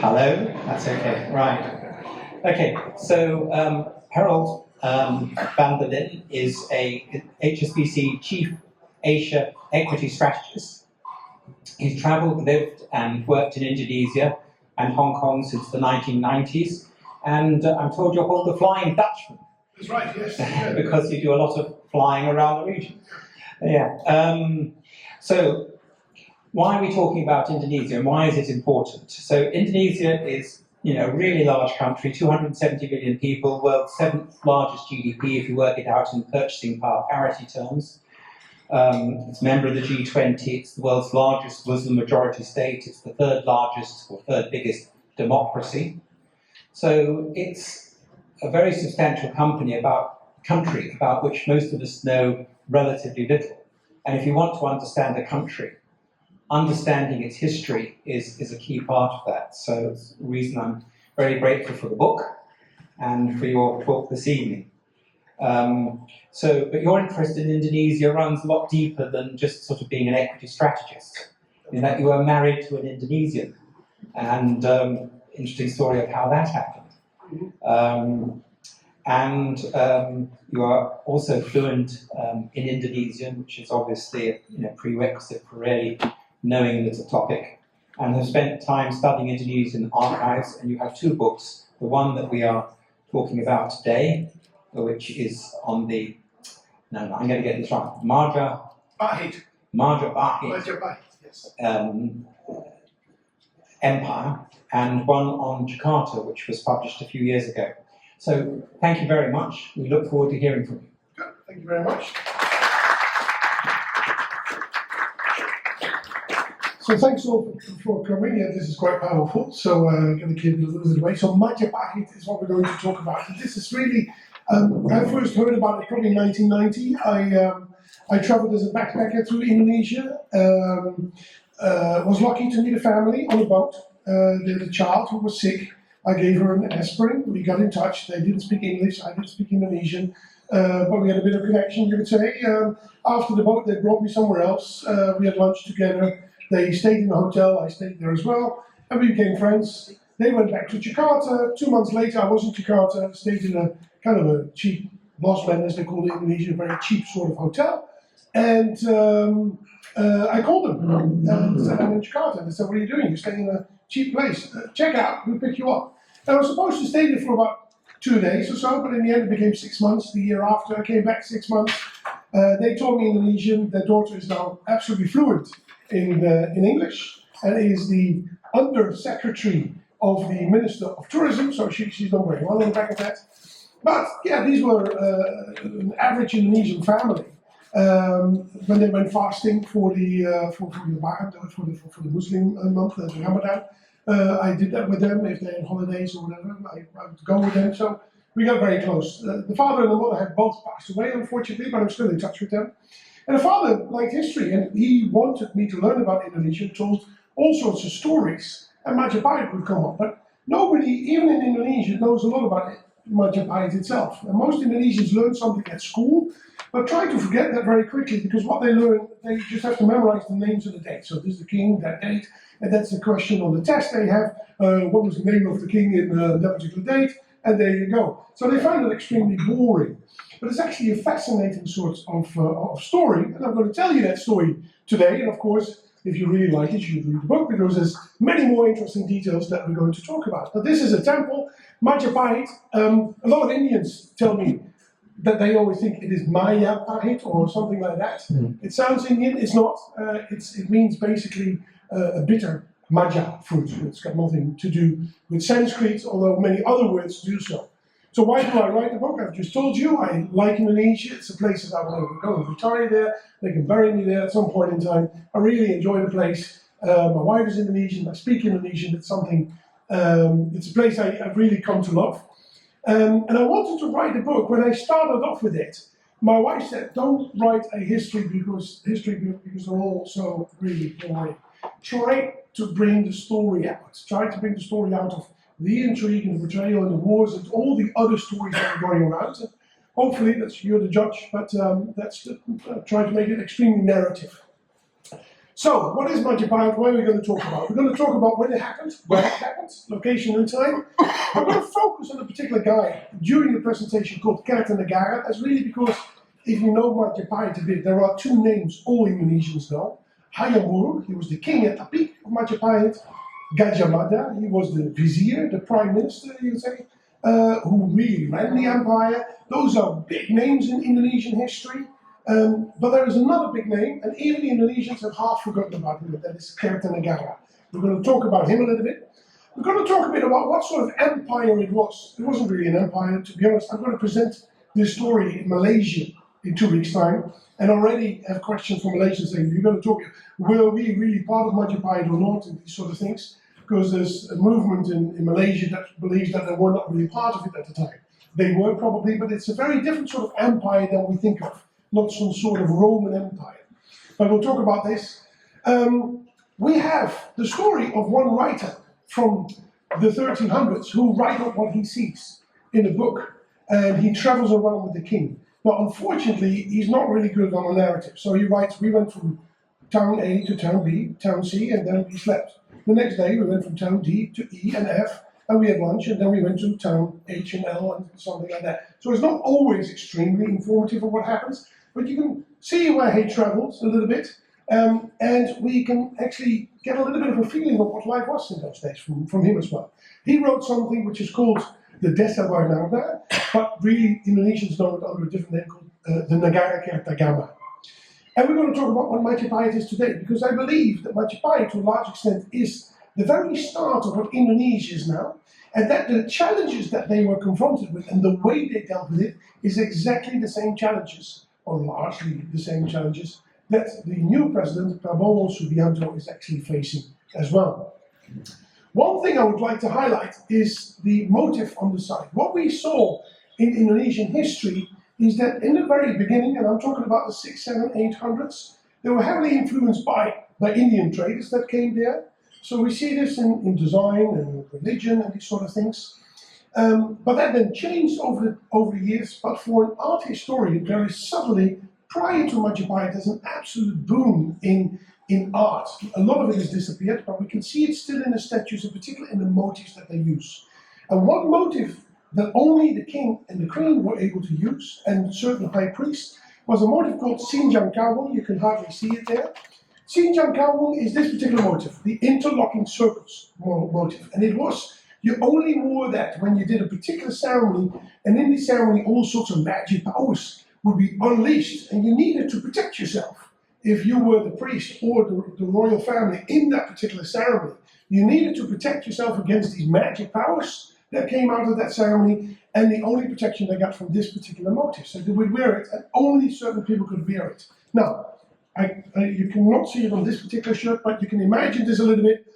Hello, that's okay, right. Okay, so Herald van der Linde is a HSBC Chief Asia Equity Strategist. He's travelled, lived and worked in Indonesia and Hong Kong since the 1990s, and I'm told you're called the Flying Dutchman. That's right, yes. Because you do a lot of flying around the region. Yeah. So why are we talking about Indonesia and why is it important? So Indonesia is, a really large country, 270 million people, world's 7th largest GDP if you work it out in purchasing power parity terms. It's a member of the G20, it's the world's largest Muslim majority state, it's the third largest or third biggest democracy. So it's a very substantial country about which most of us know relatively little. And if you want to understand a country, understanding its history is a key part of that. So it's the reason I'm very grateful for the book and for your talk this evening. But your interest in Indonesia runs a lot deeper than just sort of being an equity strategist, in that you are married to an Indonesian. And interesting story of how that happened. You are also fluent in Indonesian, which is obviously a prerequisite for really knowing the topic, and have spent time studying Indonesian archives, and you have 2 books. The one that we are talking about today, which is on the, I'm going to get this right, Majapahit, yes. Empire, and one on Jakarta, which was published a few years ago. So thank you very much. We look forward to hearing from you. Good. Thank you very much. So thanks all for coming. This is quite powerful, so I'm going to keep it a little bit away. So Majapahit is what we're going to talk about. And this is really, I first heard about it probably in 1990. I travelled as a backpacker through Indonesia. Was lucky to meet a family on a boat. There's a child who was sick. I gave her an aspirin. We got in touch. They didn't speak English. I didn't speak Indonesian. But we had a bit of connection, you could say. After the boat, they brought me somewhere else. We had lunch together. They stayed in a hotel, I stayed there as well, and we became friends. They went back to Jakarta. 2 months later, I was in Jakarta, stayed in a kind of a cheap, Bosman as they call it in Indonesia, a very cheap sort of hotel. And I called them and said, I'm in Jakarta. And they said, what are you doing? You're staying in a cheap place. Check out, we'll pick you up. And I was supposed to stay there for about 2 days or so, but in the end it became 6 months. The year after, I came back 6 months. They taught me Indonesian. Their daughter is now absolutely fluent in English, and is the Under-Secretary of the Minister of Tourism, so she's done very well on the back of that. But yeah, these were an average Indonesian family. When they went fasting for the Muslim month, the Ramadan, I did that with them. If they had holidays or whatever, I would go with them. So we got very close. The father and the mother had both passed away, unfortunately, but I'm still in touch with them. And the father liked history, and he wanted me to learn about Indonesia, told all sorts of stories, and Majapahit would come up. But nobody, even in Indonesia, knows a lot about Majapahit itself. And most Indonesians learn something at school, but try to forget that very quickly, because what they learn, they just have to memorize the names and the dates. So this is the king, that date, and that's the question on the test they have. What was the name of the king in that particular date? And there you go. So they find it extremely boring. But it's actually a fascinating sort of story, and I'm going to tell you that story today. And of course, if you really like it, you should read the book, because there's many more interesting details that we're going to talk about. But this is a temple, Majapahit. A lot of Indians tell me that they always think it is Majapahit or something like that. It sounds Indian, it's not. It means basically a bitter maja fruit. It's got nothing to do with Sanskrit, although many other words do so. So why do I write the book? I've just told you, I like Indonesia. It's a place that I want to go and retire there. They can bury me there at some point in time. I really enjoy the place. My wife is Indonesian, I speak Indonesian. It's something, it's a place I've really come to love. And I wanted to write a book. When I started off with it, my wife said, don't write a history because they're all so really boring. Try to bring the story out. Try to bring the story out of the intrigue and the betrayal and the wars and all the other stories that are going around. Hopefully, you're the judge, but try to make it extremely narrative. So, what is Majapahit? What are we going to talk about? We're going to talk about when it happened, where it happened, location and time. I'm going to focus on a particular guy during the presentation called Kertanegara. That's really because if you know Majapahit a bit, there are two names all Indonesians know. Hayam, he was the king at the peak of Majapahit. Gajah Mada, he was the vizier, the prime minister, you could say, who really ran the empire. Those are big names in Indonesian history. But there is another big name, and even the Indonesians have half forgotten about him, that is Kertanegara. We're going to talk about him a little bit. We're going to talk a bit about what sort of empire it was. It wasn't really an empire, to be honest. I'm going to present this story in Malaysia in 2 weeks' time, and already have questions from Malaysians saying, you're going to talk, were we really part of Majapahit or not, and these sort of things, because there's a movement in Malaysia that believes that they were not really part of it at the time. They were probably, but it's a very different sort of empire than we think of. Not some sort of Roman Empire. But we'll talk about this. We have the story of one writer from the 1300s who writes up what he sees in a book, and he travels around with the king. Now, unfortunately, he's not really good on a narrative. So he writes, we went from town A to town B, town C, and then we slept. The next day, we went from town D to E and F, and we had lunch, and then we went to town H and L, and something like that. So it's not always extremely informative of what happens, but you can see where he travels a little bit, and we can actually get a little bit of a feeling of what life was in those days from him as well. He wrote something which is called the Desa Warnauda, but really Indonesians know it under a different name called the Negara Kertagama. And we're going to talk about what Majapahit is today, because I believe that Majapahit to a large extent is the very start of what Indonesia is now, and that the challenges that they were confronted with and the way they dealt with it is exactly the same challenges, or largely the same challenges, that the new president, Prabowo Subianto, is actually facing as well. One thing I would like to highlight is the motive on the side. What we saw in Indonesian history is that in the very beginning, and I'm talking about the 600s, 700s, 800s, they were heavily influenced by Indian traders that came there. So we see this in design and religion and these sort of things. But that then changed over the years. But for an art historian, very subtly, prior to Majapahit, there's an absolute boom in art. A lot of it has disappeared, but we can see it still in the statues, in particular in the motifs that they use. And one motif that only the king and the queen were able to use, and certain high priests, was a motif called Sinjang Kawung. You can hardly see it there. Sinjang Kawung is this particular motif, the interlocking circles motif. And it was, you only wore that when you did a particular ceremony, and in the ceremony all sorts of magic powers would be unleashed, and you needed to protect yourself. If you were the priest or the royal family in that particular ceremony, you needed to protect yourself against these magic powers that came out of that ceremony, and the only protection they got from this particular motif. So they would wear it, and only certain people could wear it. Now, you cannot see it on this particular shirt, but you can imagine this a little bit.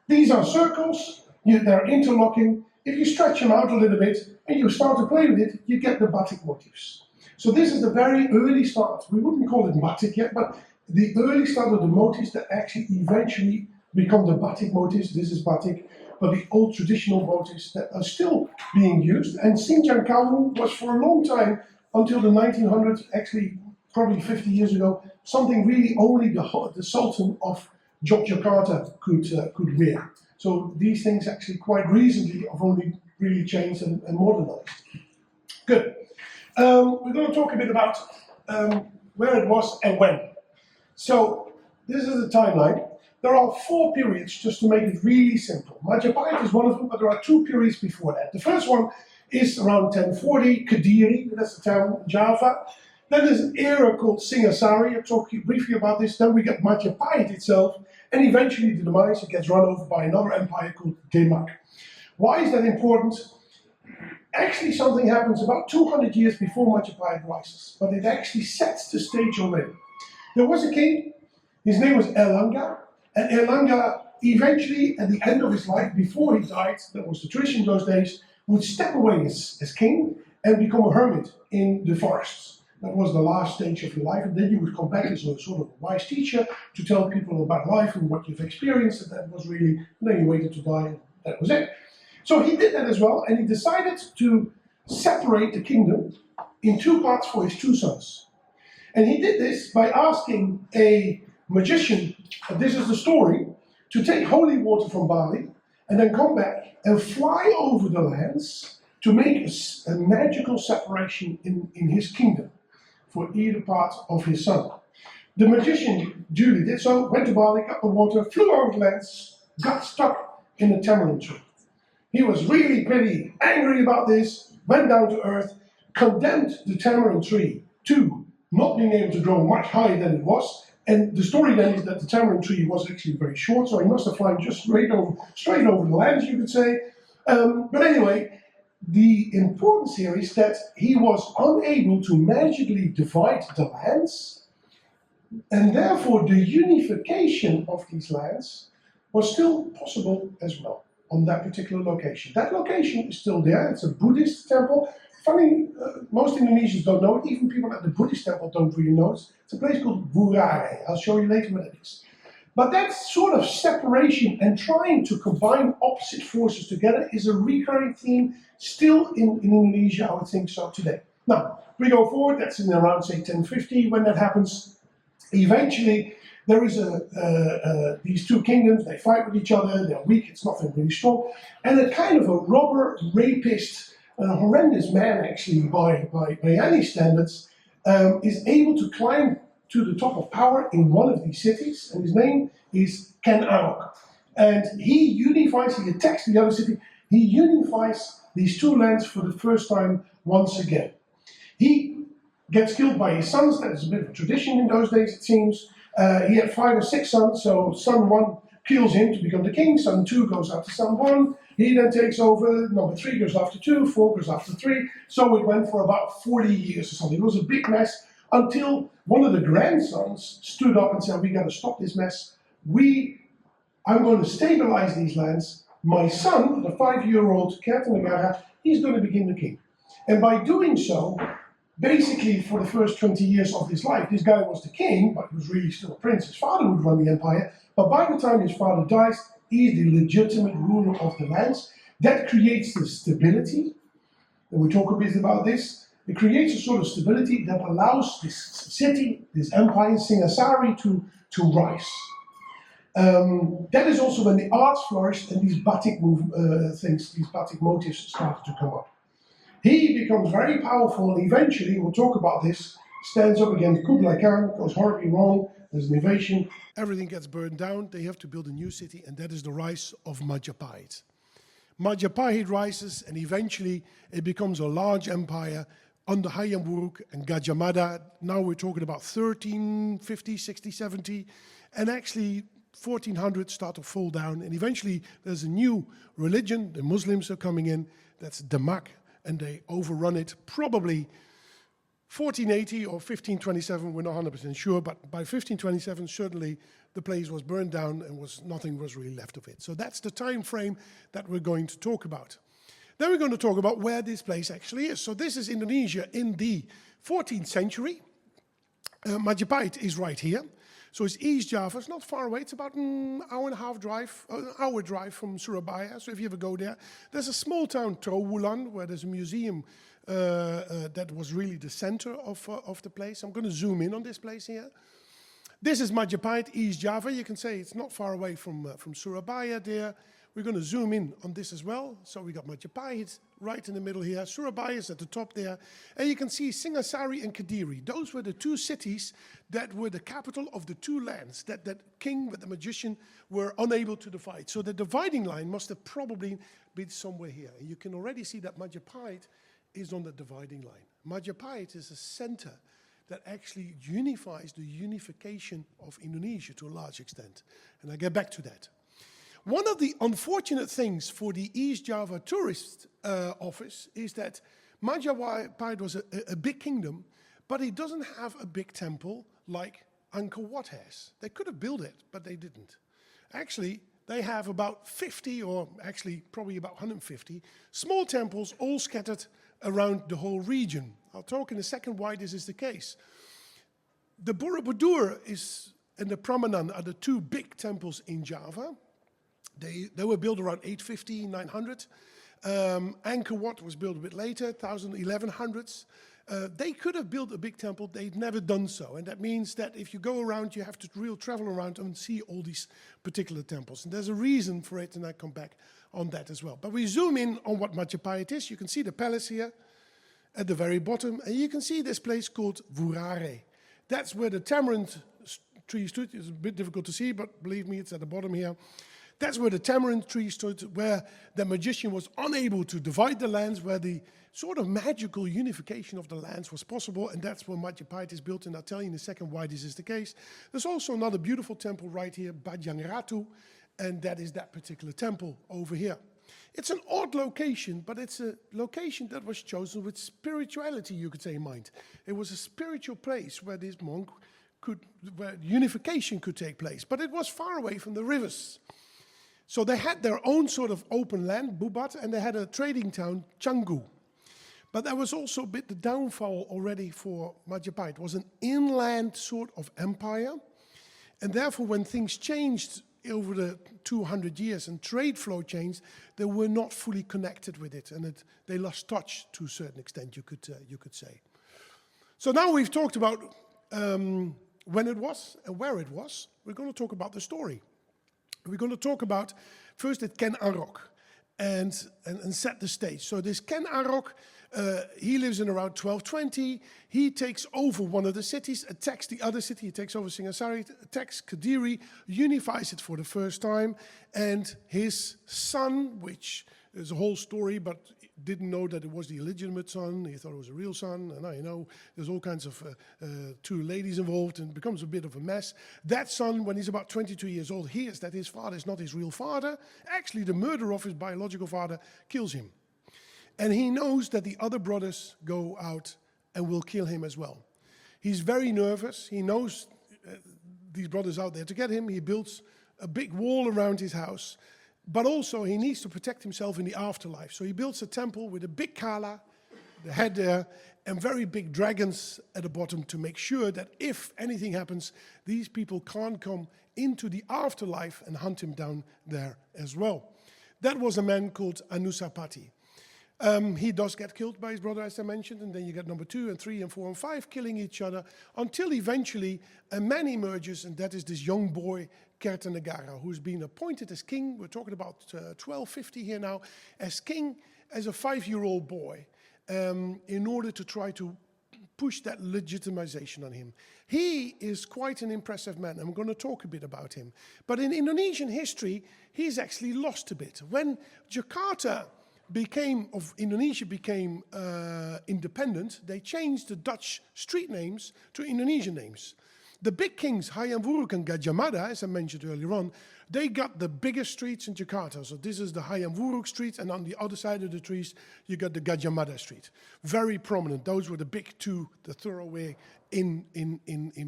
These are circles, they're interlocking. If you stretch them out a little bit and you start to play with it, you get the batik motifs. So this is the very early start. We wouldn't call it batik yet, but the early start of the motifs that actually eventually become the batik motifs. This is batik, but the old traditional motifs that are still being used. And Sinjang Kawung was for a long time, until the 1900s, actually probably 50 years ago, something really only the Sultan of Jakarta could wear. So these things actually quite recently have only really changed and modernized. Good. We're going to talk a bit about where it was and when. So this is the timeline. There are 4 periods, just to make it really simple. Majapahit is one of them, but there are 2 periods before that. The first one is around 1040, Kediri, that's the town in Java. Then there's an era called Singasari. I'll talk briefly about this. Then we get Majapahit itself, and eventually the demise. It gets run over by another empire called Demak. Why is that important? Actually, something happens about 200 years before Majapahit rises, but it actually sets the stage already. There was a king, his name was Erlangga, and Erlangga eventually, at the end of his life, before he died, that was the tradition in those days, would step away as king and become a hermit in the forests. That was the last stage of your life, and then you would come back as a sort of wise teacher to tell people about life and what you've experienced, and that was really, then you waited to die, and that was it. So he did that as well, and he decided to separate the kingdom in 2 parts for his 2 sons. And he did this by asking a magician, and this is the story, to take holy water from Bali and then come back and fly over the lands to make a magical separation in his kingdom for either part of his son. The magician duly did so, went to Bali, got the water, flew over the lands, got stuck in a tamarind tree. He was really pretty angry about this, went down to earth, condemned the tamarind tree to not being able to grow much higher than it was. And the story then is that the tamarind tree was actually very short, so he must have flown just straight over the lands, you could say. But anyway, the importance here is that he was unable to magically divide the lands, and therefore the unification of these lands was still possible as well on that particular location. That location is still there. It's a Buddhist temple. Funny, most Indonesians don't know it. Even people at the Buddhist temple don't really know it. It's a place called Burare. I'll show you later what it is. But that sort of separation and trying to combine opposite forces together is a recurring theme still in Indonesia, I would think so today. Now, we go forward, that's in around, say, 1050 when that happens. Eventually, there is these two kingdoms, they fight with each other, they're weak, it's nothing really strong. And a kind of a robber, rapist, horrendous man actually by any standards, is able to climb to the top of power in one of these cities, and his name is Ken Arok. And he unifies, he attacks the other city, he unifies these two lands for the first time once again. He gets killed by his sons, that is a bit of a tradition in those days it seems. He had 5 or 6 sons, so son 1 kills him to become the king, son 2 goes after son 1, he then takes over, number 3 goes after 2, 4 goes after 3, so it went for about 40 years or something. It was a big mess until one of the grandsons stood up and said, we got to stop this mess, I'm going to stabilize these lands, my son, the 5-year-old Kertanegara, he's going to become the king. And by doing so, basically for the first 20 years of his life, this guy was the king, but he was really still a prince. His father would run the empire, but by the time his father dies, he's the legitimate ruler of the lands. That creates the stability, and we talk a bit about this. It creates a sort of stability that allows this city, this empire, Singasari, to rise. That is also when the arts flourished and these batik these batik motifs started to come up. He becomes very powerful and eventually, we'll talk about this, stands up against Kublai Khan, goes horribly wrong, there's an invasion. Everything gets burned down, they have to build a new city, and that is the rise of Majapahit. Majapahit rises and eventually it becomes a large empire under Hayam Wuruk and Gajah Mada. Now we're talking about 1350, 60, 70, and actually 1400 start to fall down, and eventually there's a new religion, the Muslims are coming in, that's Demak, and they overrun it probably 1480 or 1527, we're not 100% sure, but by 1527 certainly the place was burned down and nothing was really left of it. So that's the time frame that we're going to talk about. Then we're going to talk about where this place actually is. So this is Indonesia in the 14th century. Majapahit is right here. So it's East Java, it's not far away, it's about an hour drive from Surabaya, so if you ever go there. There's a small town, Trowulan, where there's a museum that was really the center of the place. I'm going to zoom in on this place here. This is Majapahit, East Java. You can say it's not far away from Surabaya there. We're going to zoom in on this as well. So we got Majapahit right in the middle here. Surabaya is at the top there. And you can see Singasari and Kediri. Those were the two cities that were the capital of the two lands that king with the magician were unable to divide. So the dividing line must have probably been somewhere here. And you can already see that Majapahit is on the dividing line. Majapahit is a center that actually unifies the unification of Indonesia to a large extent. And I'll get back to that. One of the unfortunate things for the East Java Tourist Office is that Majapahit was a big kingdom, but it doesn't have a big temple like Angkor Wat has. They could have built it, but they didn't. Actually, they have about 50, or actually probably about 150, small temples all scattered around the whole region. I'll talk in a second why this is the case. The Borobudur and the Prambanan are the two big temples in Java. They were built around 850, 900. Angkor Wat was built a bit later, 1100s. They could have built a big temple, they'd never done so. And that means that if you go around, you have to travel around and see all these particular temples. And there's a reason for it, and I come back on that as well. But we zoom in on what Majapahit is. You can see the palace here at the very bottom, and you can see this place called Wurare. That's where the tamarind tree stood. It's a bit difficult to see, but believe me, it's at the bottom here. That's where the tamarind tree stood, where the magician was unable to divide the lands, where the sort of magical unification of the lands was possible, and that's where Majapahit is built, and I'll tell you in a second why this is the case. There's also another beautiful temple right here, Bajang Ratu, and that is that particular temple over here. It's an odd location, but it's a location that was chosen with spirituality, you could say, in mind. It was a spiritual place where this monk where unification could take place, but it was far away from the rivers. So they had their own sort of open land, Bubat, and they had a trading town, Canggu. But that was also a bit the downfall already for Majapahit. It was an inland sort of empire, and therefore when things changed over the 200 years and trade flow changed, they were not fully connected with it, and they lost touch to a certain extent, you could say. So now we've talked about when it was and where it was. We're going to talk about the story. We're going to talk about first at Ken Arok and set the stage. So this Ken Arok, he lives in around 1220. He takes over one of the cities, attacks the other city. He takes over Singasari, attacks Kediri, unifies it for the first time. And his son, which is a whole story, but didn't know that it was the illegitimate son. He thought it was a real son. And I know there's all kinds of two ladies involved, and it becomes a bit of a mess. That son, when he's about 22 years old, hears that his father is not his real father. Actually, the murderer of his biological father kills him. And he knows that the other brothers go out and will kill him as well. He's very nervous. He knows these brothers out there to get him. He builds a big wall around his house. But also he needs to protect himself in the afterlife. So he builds a temple with a big kala, the head there, and very big dragons at the bottom to make sure that if anything happens, these people can't come into the afterlife and hunt him down there as well. That was a man called Anusapati. He does get killed by his brother, as I mentioned, and then you get number 2 and 3 and 4 and 5 killing each other until eventually a man emerges, and that is this young boy, Kertanegara, who's been appointed as king. We're talking about 1250 here now, as king as a 5-year-old boy, in order to try to push that legitimization on him. He is quite an impressive man. I'm going to talk a bit about him. But in Indonesian history, he's actually lost a bit. When Jakarta Indonesia became independent, they changed the Dutch street names to Indonesian names. The big kings, Hayam Wuruk and Gajah Mada, as I mentioned earlier on, they got the biggest streets in Jakarta. So this is the Hayam Wuruk street, and on the other side of the trees, you got the Gajah Mada street. Very prominent. Those were the big two, the thoroughway in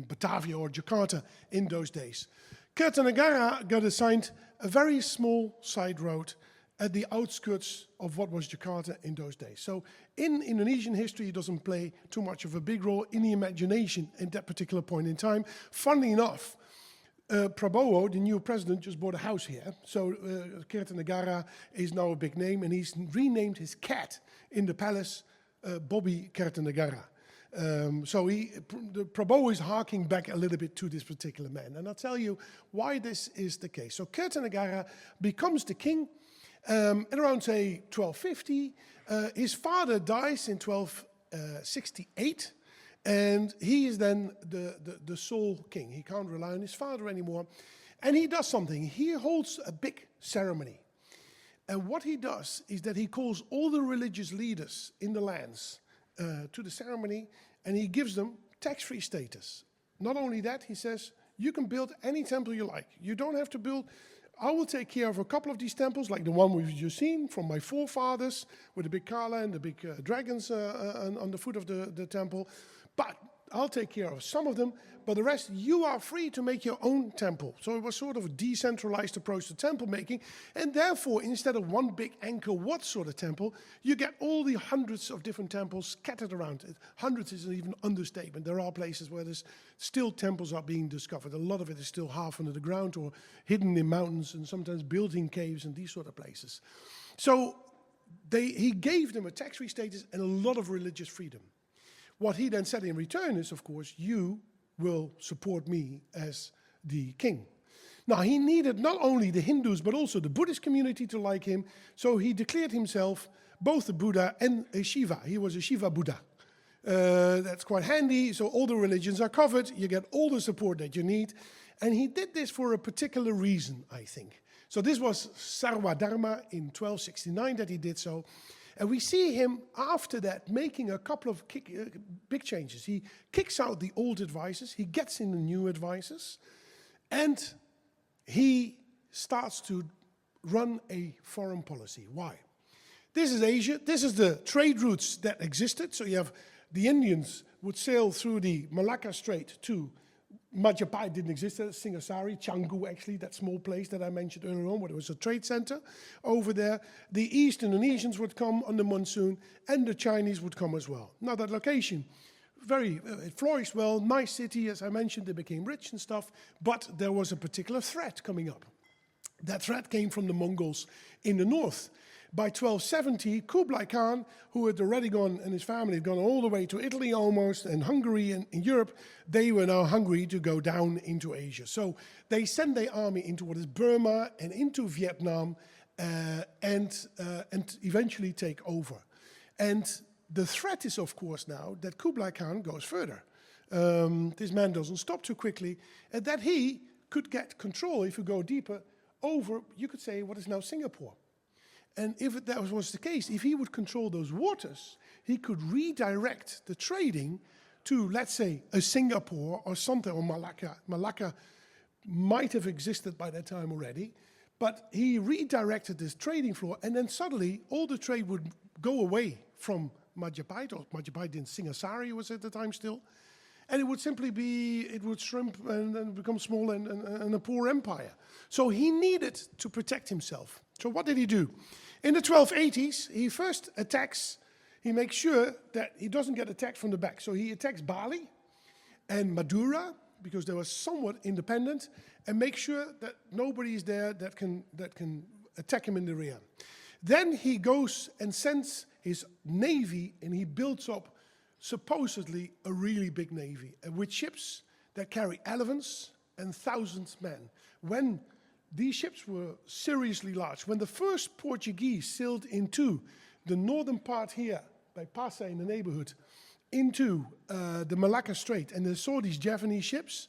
Batavia or Jakarta in those days. Kertanegara got assigned a very small side road at the outskirts of what was Jakarta in those days. So in Indonesian history, it doesn't play too much of a big role in the imagination at that particular point in time. Funnily enough, Prabowo, the new president, just bought a house here. So Kertanegara is now a big name, and he's renamed his cat in the palace Bobby Kertanegara. So the Prabowo is harking back a little bit to this particular man. And I'll tell you why this is the case. So Kertanegara becomes the king at around, say, 1250. His father dies in 1268, and he is then the sole king. He can't rely on his father anymore. And he does something. He holds a big ceremony. And what he does is that he calls all the religious leaders in the lands to the ceremony, and he gives them tax-free status. Not only that, he says, you can build any temple you like. You don't have to build. I will take care of a couple of these temples, like the one we've just seen from my forefathers, with the big kala and the big dragons on the foot of the temple. But I'll take care of some of them, but the rest, you are free to make your own temple. So it was sort of a decentralized approach to temple making, and therefore, instead of one big Angkor Wat sort of temple, you get all the hundreds of different temples scattered around. Hundreds is even an understatement. There are places where there's still temples are being discovered. A lot of it is still half under the ground or hidden in mountains and sometimes built in caves and these sort of places. So he gave them a tax-free status and a lot of religious freedom. What he then said in return is, of course, you will support me as the king. Now, he needed not only the Hindus, but also the Buddhist community to like him, so he declared himself both a Buddha and a Shiva. He was a Shiva Buddha. That's quite handy, so all the religions are covered, you get all the support that you need, and he did this for a particular reason, I think. So this was Sarva Dharma in 1269 that he did so, and we see him after that making a couple of big changes. He kicks out the old advices, he gets in the new advices, and he starts to run a foreign policy. Why? This is Asia, this is the trade routes that existed, so you have the Indians would sail through the Malacca Strait to Majapahit, didn't exist, Singasari, Canggu actually, that small place that I mentioned earlier on, where there was a trade center over there. The East Indonesians would come on the monsoon, and the Chinese would come as well. Now that location, it flourished well, nice city, as I mentioned, they became rich and stuff, but there was a particular threat coming up. That threat came from the Mongols in the north. By 1270, Kublai Khan, who had already gone, and his family had gone all the way to Italy almost, and Hungary and in Europe, they were now hungry to go down into Asia. So they sent their army into what is Burma and into Vietnam and eventually take over. And the threat is, of course, now that Kublai Khan goes further. This man doesn't stop too quickly, and that he could get control, if you go deeper, over, you could say, what is now Singapore. And if that was the case, if he would control those waters, he could redirect the trading to, let's say, a Singapore or something, or Malacca. Malacca might have existed by that time already, but he redirected this trading floor, and then suddenly all the trade would go away from Majapahit, or Majapahit in Singasari was at the time still, and it would simply be, it would shrimp and become small and a poor empire. So he needed to protect himself. So what did he do? In the 1280s, he first attacks, he makes sure that he doesn't get attacked from the back. So he attacks Bali and Madura, because they were somewhat independent, and makes sure that nobody is there that can attack him in the rear. Then he goes and sends his navy, and he builds up supposedly a really big navy, with ships that carry elephants and thousands men. When these ships were seriously large, when the first Portuguese sailed into the northern part here, by Pasay in the neighborhood, into the Malacca Strait, and they saw these Javanese ships,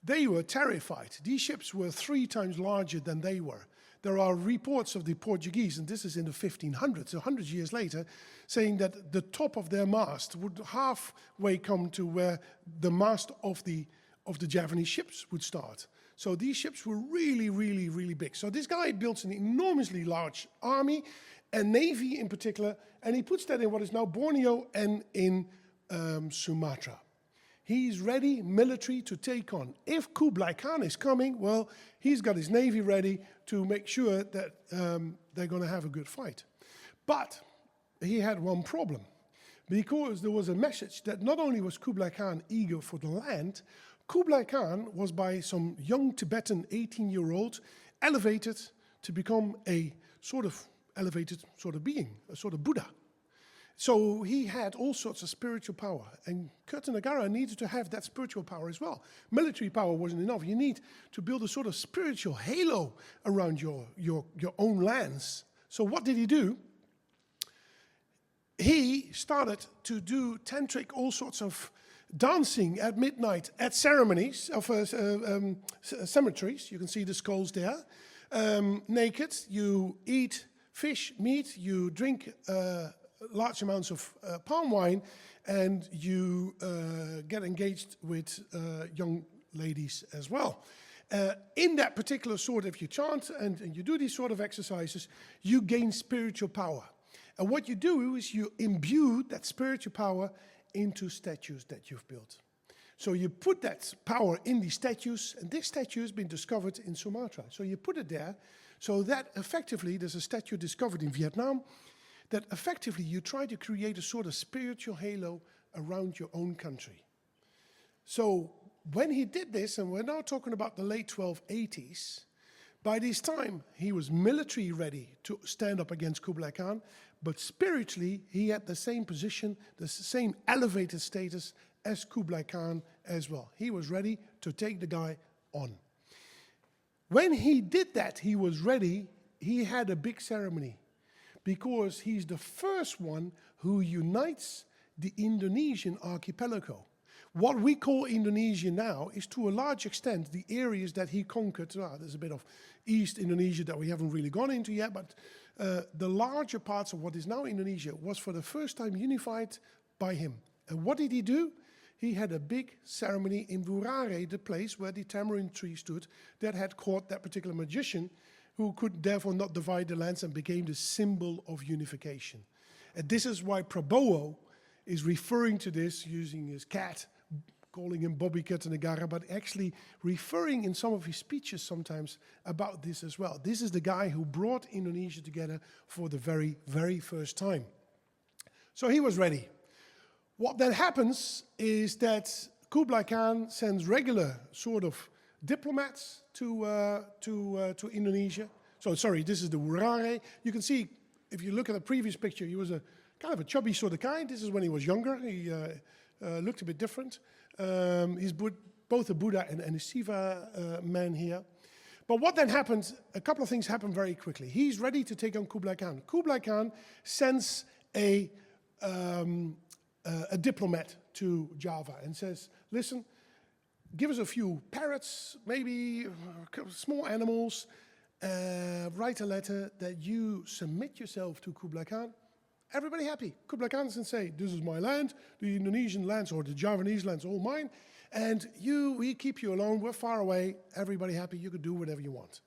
they were terrified. These ships were 3 times larger than they were. There are reports of the Portuguese, and this is in the 1500s, 100 years later, saying that the top of their mast would halfway come to where the mast of the Javanese ships would start. So these ships were really, really, really big. So this guy builds an enormously large army, and navy in particular, and he puts that in what is now Borneo and in Sumatra. He's ready, military, to take on. If Kublai Khan is coming, well, he's got his navy ready to make sure that they're going to have a good fight. But he had one problem, because there was a message that not only was Kublai Khan eager for the land, Kublai Khan was by some young Tibetan 18-year-old elevated to become a sort of elevated sort of being, a sort of Buddha. So he had all sorts of spiritual power, and Kertanagara needed to have that spiritual power as well. Military power wasn't enough. You need to build a sort of spiritual halo around your own lands. So what did he do? He started to do tantric, all sorts of dancing at midnight at ceremonies of cemeteries. You can see the skulls there. Naked, you eat fish, meat, you drink large amounts of palm wine, and you get engaged with young ladies as well. In that particular sort, if you chant and you do these sort of exercises, you gain spiritual power. And what you do is you imbue that spiritual power into statues that you've built. So you put that power in these statues, and this statue has been discovered in Sumatra. So you put it there, so that effectively, there's a statue discovered in Vietnam, that effectively you try to create a sort of spiritual halo around your own country. So when he did this, and we're now talking about the late 1280s, By this time, he was military ready to stand up against Kublai Khan, but spiritually, he had the same position, the same elevated status as Kublai Khan as well. He was ready to take the guy on. When he did that, he was ready, he had a big ceremony, because he's the first one who unites the Indonesian archipelago. What we call Indonesia now is to a large extent the areas that he conquered. There's a bit of East Indonesia that we haven't really gone into yet, but the larger parts of what is now Indonesia was for the first time unified by him. And what did he do? He had a big ceremony in Burare, the place where the tamarind tree stood, that had caught that particular magician, who could therefore not divide the lands and became the symbol of unification. And this is why Prabowo is referring to this using his cat, calling him Bobby Kertanegara, but actually referring in some of his speeches sometimes about this as well. This is the guy who brought Indonesia together for the very, very first time. So he was ready. What then happens is that Kublai Khan sends regular sort of diplomats to Indonesia. So sorry, this is the Wurare. You can see, if you look at the previous picture, he was a kind of a chubby sort of guy. This is when he was younger. He looked a bit different. He's both a Buddha and a Shiva man here. But what then happened, a couple of things happened very quickly. He's ready to take on Kublai Khan. Kublai Khan sends a diplomat to Java and says, listen, give us a few parrots, maybe small animals, write a letter that you submit yourself to Kublai Khan. Everybody happy. Kublai Khan can say, this is my land, the Indonesian lands or the Javanese lands all mine, and we keep you alone, we're far away, everybody happy, you can do whatever you want.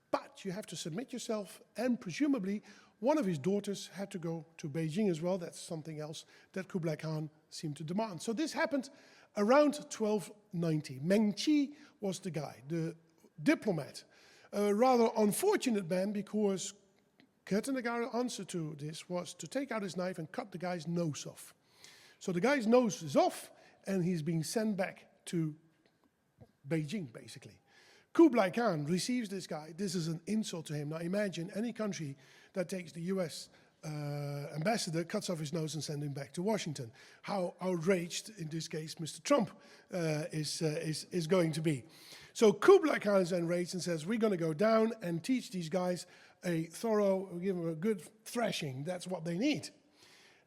But you have to submit yourself, and presumably one of his daughters had to go to Beijing as well. That's something else that Kublai Khan seemed to demand. So this happened around 1290. Meng Qi was the guy, the diplomat. A rather unfortunate man, because Kertanegara's answer to this was to take out his knife and cut the guy's nose off. So the guy's nose is off, and he's being sent back to Beijing, basically. Kublai Khan receives this guy. This is an insult to him. Now imagine any country that takes the US ambassador, cuts off his nose and sends him back to Washington. How outraged, in this case, Mr. Trump is going to be. So Kublai Khan is enraged and says, we're going to go down and teach these guys a thorough, give them a good thrashing. That's what they need.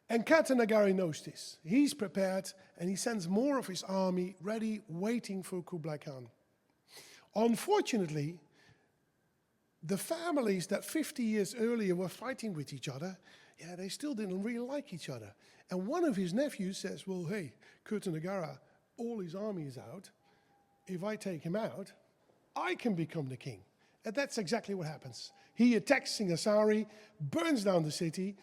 And Kertanegara knows this. He's prepared, and he sends more of his army ready, waiting for Kublai Khan. Unfortunately, the families that 50 years earlier were fighting with each other, they still didn't really like each other. And one of his nephews says, well, hey, Kertanegara, all his army is out. If I take him out, I can become the king. And that's exactly what happens. He attacks Singasari, burns down the city.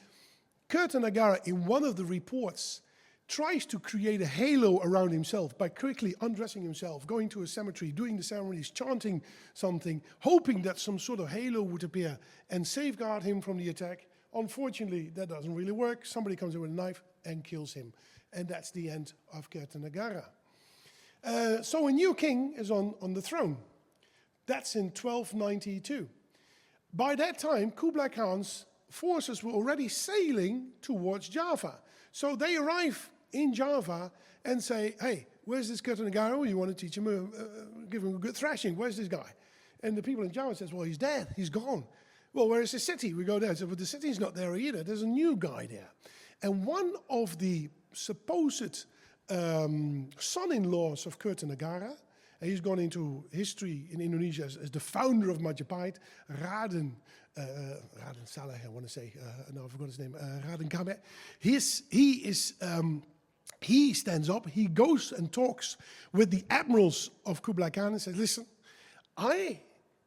Kertanegara, in one of the reports, tries to create a halo around himself by quickly undressing himself, going to a cemetery, doing the ceremonies, chanting something, hoping that some sort of halo would appear and safeguard him from the attack. Unfortunately, that doesn't really work. Somebody comes in with a knife and kills him. And that's the end of Kertanegara. So a new king is on the throne. That's in 1292. By that time, Kublai Khan's forces were already sailing towards Java. So they arrive in Java and say, hey, where's this Kertanegara? You want to teach him, give him a good thrashing. Where's this guy? And the people in Java says, well, he's dead. He's gone. Well, where is the city? We go there. So, but the city's not there either. There's a new guy there. And one of the supposed son-in-laws of Kertanegara, and he's gone into history in Indonesia as the founder of Majapahit, Raden Saleh, I want to say, no, I forgot his name, Raden Kamek. He stands up, he goes and talks with the admirals of Kublai Khan and says, listen, I,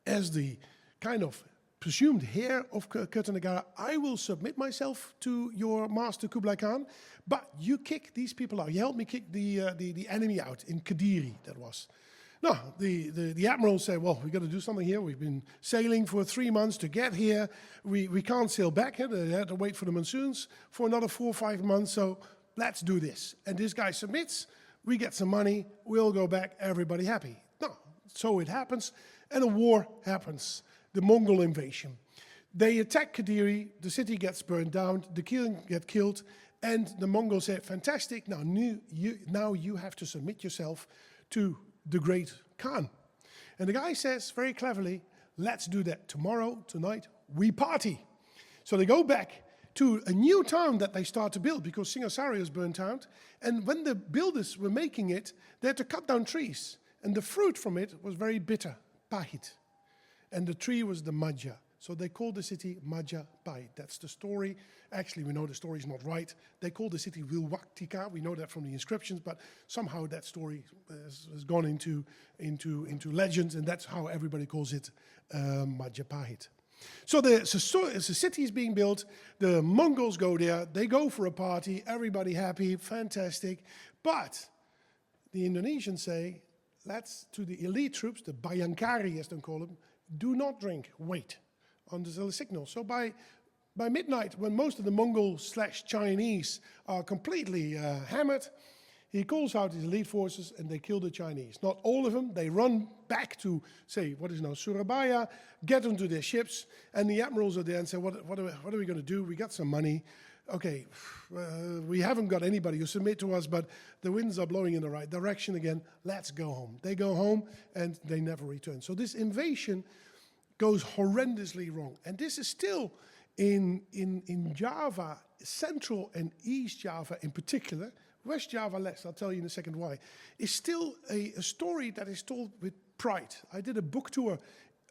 as the kind of presumed heir of Kertanegara, I will submit myself to your master Kublai Khan, but you kick these people out. You help me kick the enemy out in Kediri, that was. No, the admiral said, well, we've got to do something here. We've been sailing for 3 months to get here. We can't sail back. They had to wait for the monsoons for another 4 or 5 months, so let's do this. And this guy submits, we get some money, we'll go back, everybody happy. No, so it happens, and a war happens. the Mongol invasion. They attack Kadiri, the city gets burned down, the king gets killed, and the Mongols say, fantastic, now you have to submit yourself to the great Khan. And the guy says very cleverly, let's do that tomorrow, tonight, we party. So they go back to a new town that they start to build because Singasari is burnt out. And when the builders were making it, they had to cut down trees. And the fruit from it was very bitter, pahit. And the tree was the Maja. So they called the city Majapahit. That's the story. Actually, we know the story is not right. They called the city Wilwaktika. We know that from the inscriptions, but somehow that story has gone into legends, and that's how everybody calls it Majapahit. So the city is being built, the Mongols go there, they go for a party, everybody happy, fantastic. But the Indonesians say, let's, to the elite troops, the Bayangkari as they call them, do not drink, wait, under the signal. So by midnight, when most of the Mongol/Chinese are completely hammered, he calls out his elite forces and they kill the Chinese. Not all of them, they run back to, say, what is now Surabaya, get onto their ships, and the admirals are there and say, what are we going to do? We got some money. Okay, we haven't got anybody who submit to us, but the winds are blowing in the right direction again. Let's go home. They go home and they never return. So this invasion goes horrendously wrong. And this is still in Java, Central and East Java in particular, West Java less, I'll tell you in a second why, is still a story that is told with pride. I did a book tour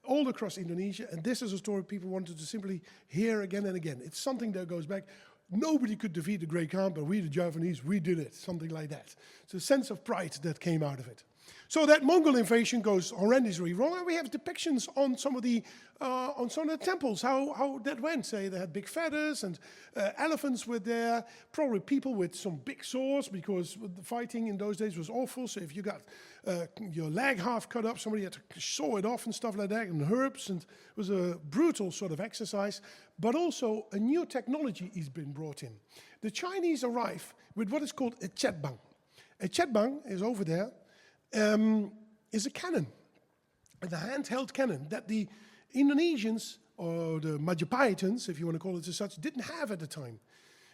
all across Indonesia, and this is a story people wanted to simply hear again and again. It's something that goes back. Nobody could defeat the Great Khan, but we, the Javanese, we did it, something like that. It's a sense of pride that came out of it. So that Mongol invasion goes horrendously wrong, and we have depictions on some of the temples, how that went. Say they had big feathers and elephants were there, probably people with some big swords because the fighting in those days was awful. So if you got your leg half cut up, somebody had to saw it off and stuff like that, and herbs, and it was a brutal sort of exercise. But also a new technology has been brought in. The Chinese arrive with what is called a chetbang. A chetbang is over there. Is a cannon, a handheld cannon that the Indonesians, or the Majapahitans, if you want to call it as such, didn't have at the time.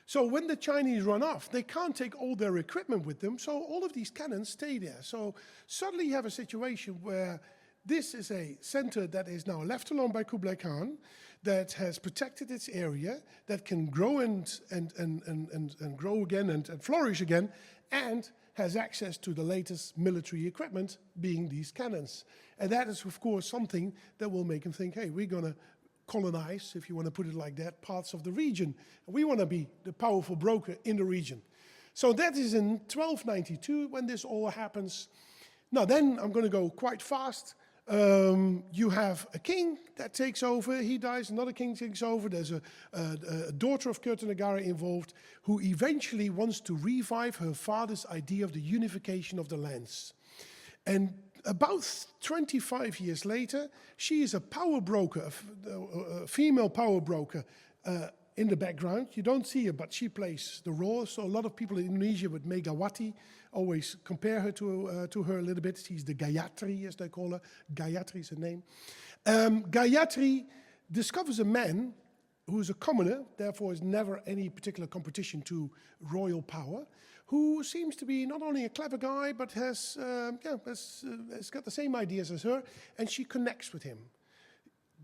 So when the Chinese run off, they can't take all their equipment with them, so all of these cannons stay there. So suddenly you have a situation where this is a center that is now left alone by Kublai Khan, that has protected its area, that can grow and grow again and flourish again, and has access to the latest military equipment, being these cannons. And that is, of course, something that will make them think, hey, we're going to colonize, if you want to put it like that, parts of the region. We want to be the powerful broker in the region. So that is in 1292 when this all happens. Now then, I'm going to go quite fast. You have a king that takes over, he dies, another king takes over, there's a daughter of Kertanegara involved who eventually wants to revive her father's idea of the unification of the lands. And about 25 years later, she is a power broker, a female power broker in the background. You don't see her, but she plays the role. So a lot of people in Indonesia with Megawati always compare her to her a little bit. She's the Gayatri, as they call her. Gayatri is her name. Gayatri discovers a man who is a commoner, therefore is never any particular competition to royal power, who seems to be not only a clever guy, but has got the same ideas as her, and she connects with him.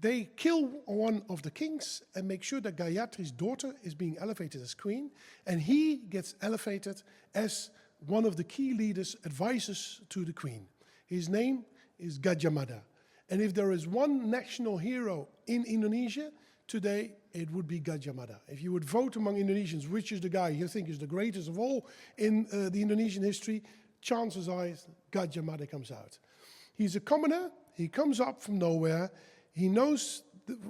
They kill one of the kings and make sure that Gayatri's daughter is being elevated as queen, and he gets elevated as one of the key leaders, advisors to the queen. His name is Gajah Mada. And if there is one national hero in Indonesia today, it would be Gajah Mada. If you would vote among Indonesians, which is the guy you think is the greatest of all in the Indonesian history, chances are Gajah Mada comes out. He's a commoner, he comes up from nowhere, he knows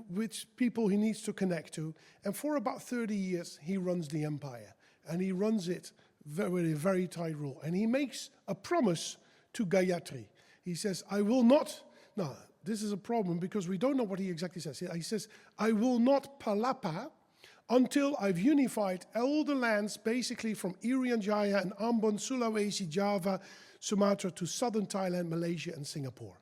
which people he needs to connect to, and for about 30 years he runs the empire. And he runs it with a very tight rule. And he makes a promise to Gayatri. He says, I will not, now this is a problem because we don't know what he exactly says. He says, I will not palapa until I've unified all the lands basically from Irian Jaya and Ambon, Sulawesi, Java, Sumatra to southern Thailand, Malaysia and Singapore.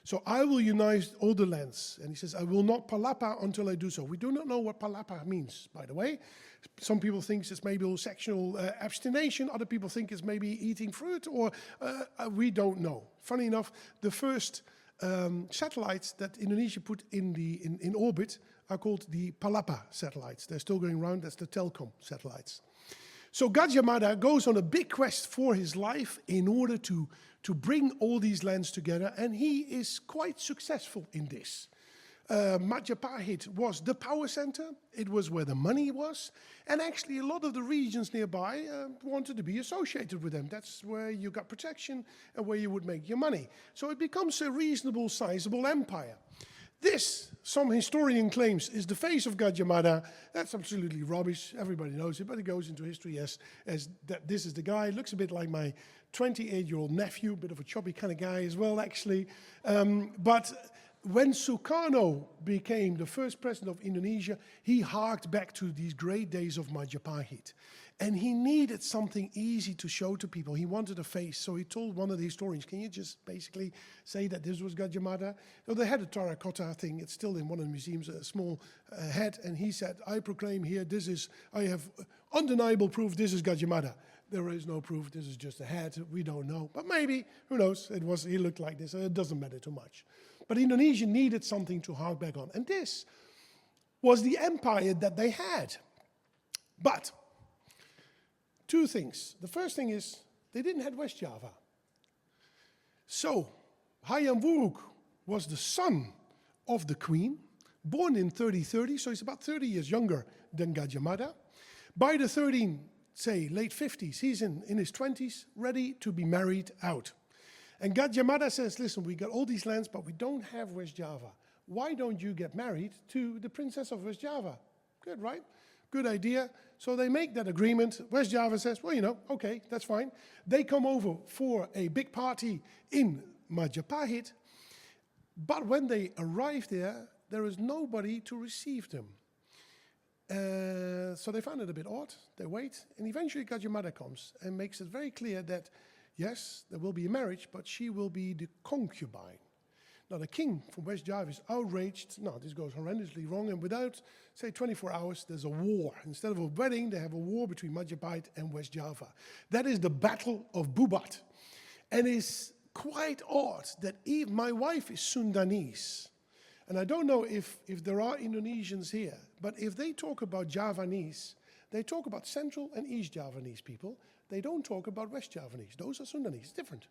So I will unite all the lands. And he says, I will not palapa until I do so. We do not know what palapa means, by the way. Some people think it's maybe sexual abstination. Other people think it's maybe eating fruit, or we don't know. Funny enough, the first satellites that Indonesia put in orbit are called the Palapa satellites. They're still going around. That's the Telkom satellites. So Gajah Mada goes on a big quest for his life in order to bring all these lands together, and he is quite successful in this. Majapahit was the power center. It was where the money was. And actually a lot of the regions nearby wanted to be associated with them. That's where you got protection and where you would make your money. So it becomes a reasonable, sizable empire. This, some historian claims, is the face of Gajah Mada. That's absolutely rubbish. Everybody knows it, but it goes into history as that this is the guy. Looks a bit like my 28-year-old nephew, a bit of a chubby kind of guy as well, actually. But when Sukarno became the first president of Indonesia, he harked back to these great days of Majapahit. And he needed something easy to show to people. He wanted a face, so he told one of the historians, can you just basically say that this was Gajah Mada? So they had a terracotta thing, it's still in one of the museums, a small head, and he said, I proclaim here, I have undeniable proof, this is Gajah Mada. There is no proof, this is just a head, we don't know. But maybe, who knows, he looked like this, it doesn't matter too much. But Indonesia needed something to hark back on. And this was the empire that they had. But two things. The first thing is they didn't have West Java. So Hayam Wuruk was the son of the queen, born in 3030, so he's about 30 years younger than Gajah Mada. By the late 50s, he's in his 20s, ready to be married out. And Gajah Mada says, listen, we got all these lands, but we don't have West Java. Why don't you get married to the princess of West Java? Good, right? Good idea. So they make that agreement. West Java says, well, okay, that's fine. They come over for a big party in Majapahit. But when they arrive there is nobody to receive them. So they find it a bit odd. They wait. And eventually Gajah Mada comes and makes it very clear that yes, there will be a marriage, but she will be the concubine. Now, the king from West Java is outraged. No, this goes horrendously wrong, and without, say, 24 hours, there's a war. Instead of a wedding, they have a war between Majapahit and West Java. That is the Battle of Bubat. And it's quite odd that my wife is Sundanese. And I don't know if there are Indonesians here, but if they talk about Javanese, they talk about Central and East Javanese people. They don't talk about West Javanese. Those are Sundanese. It's different.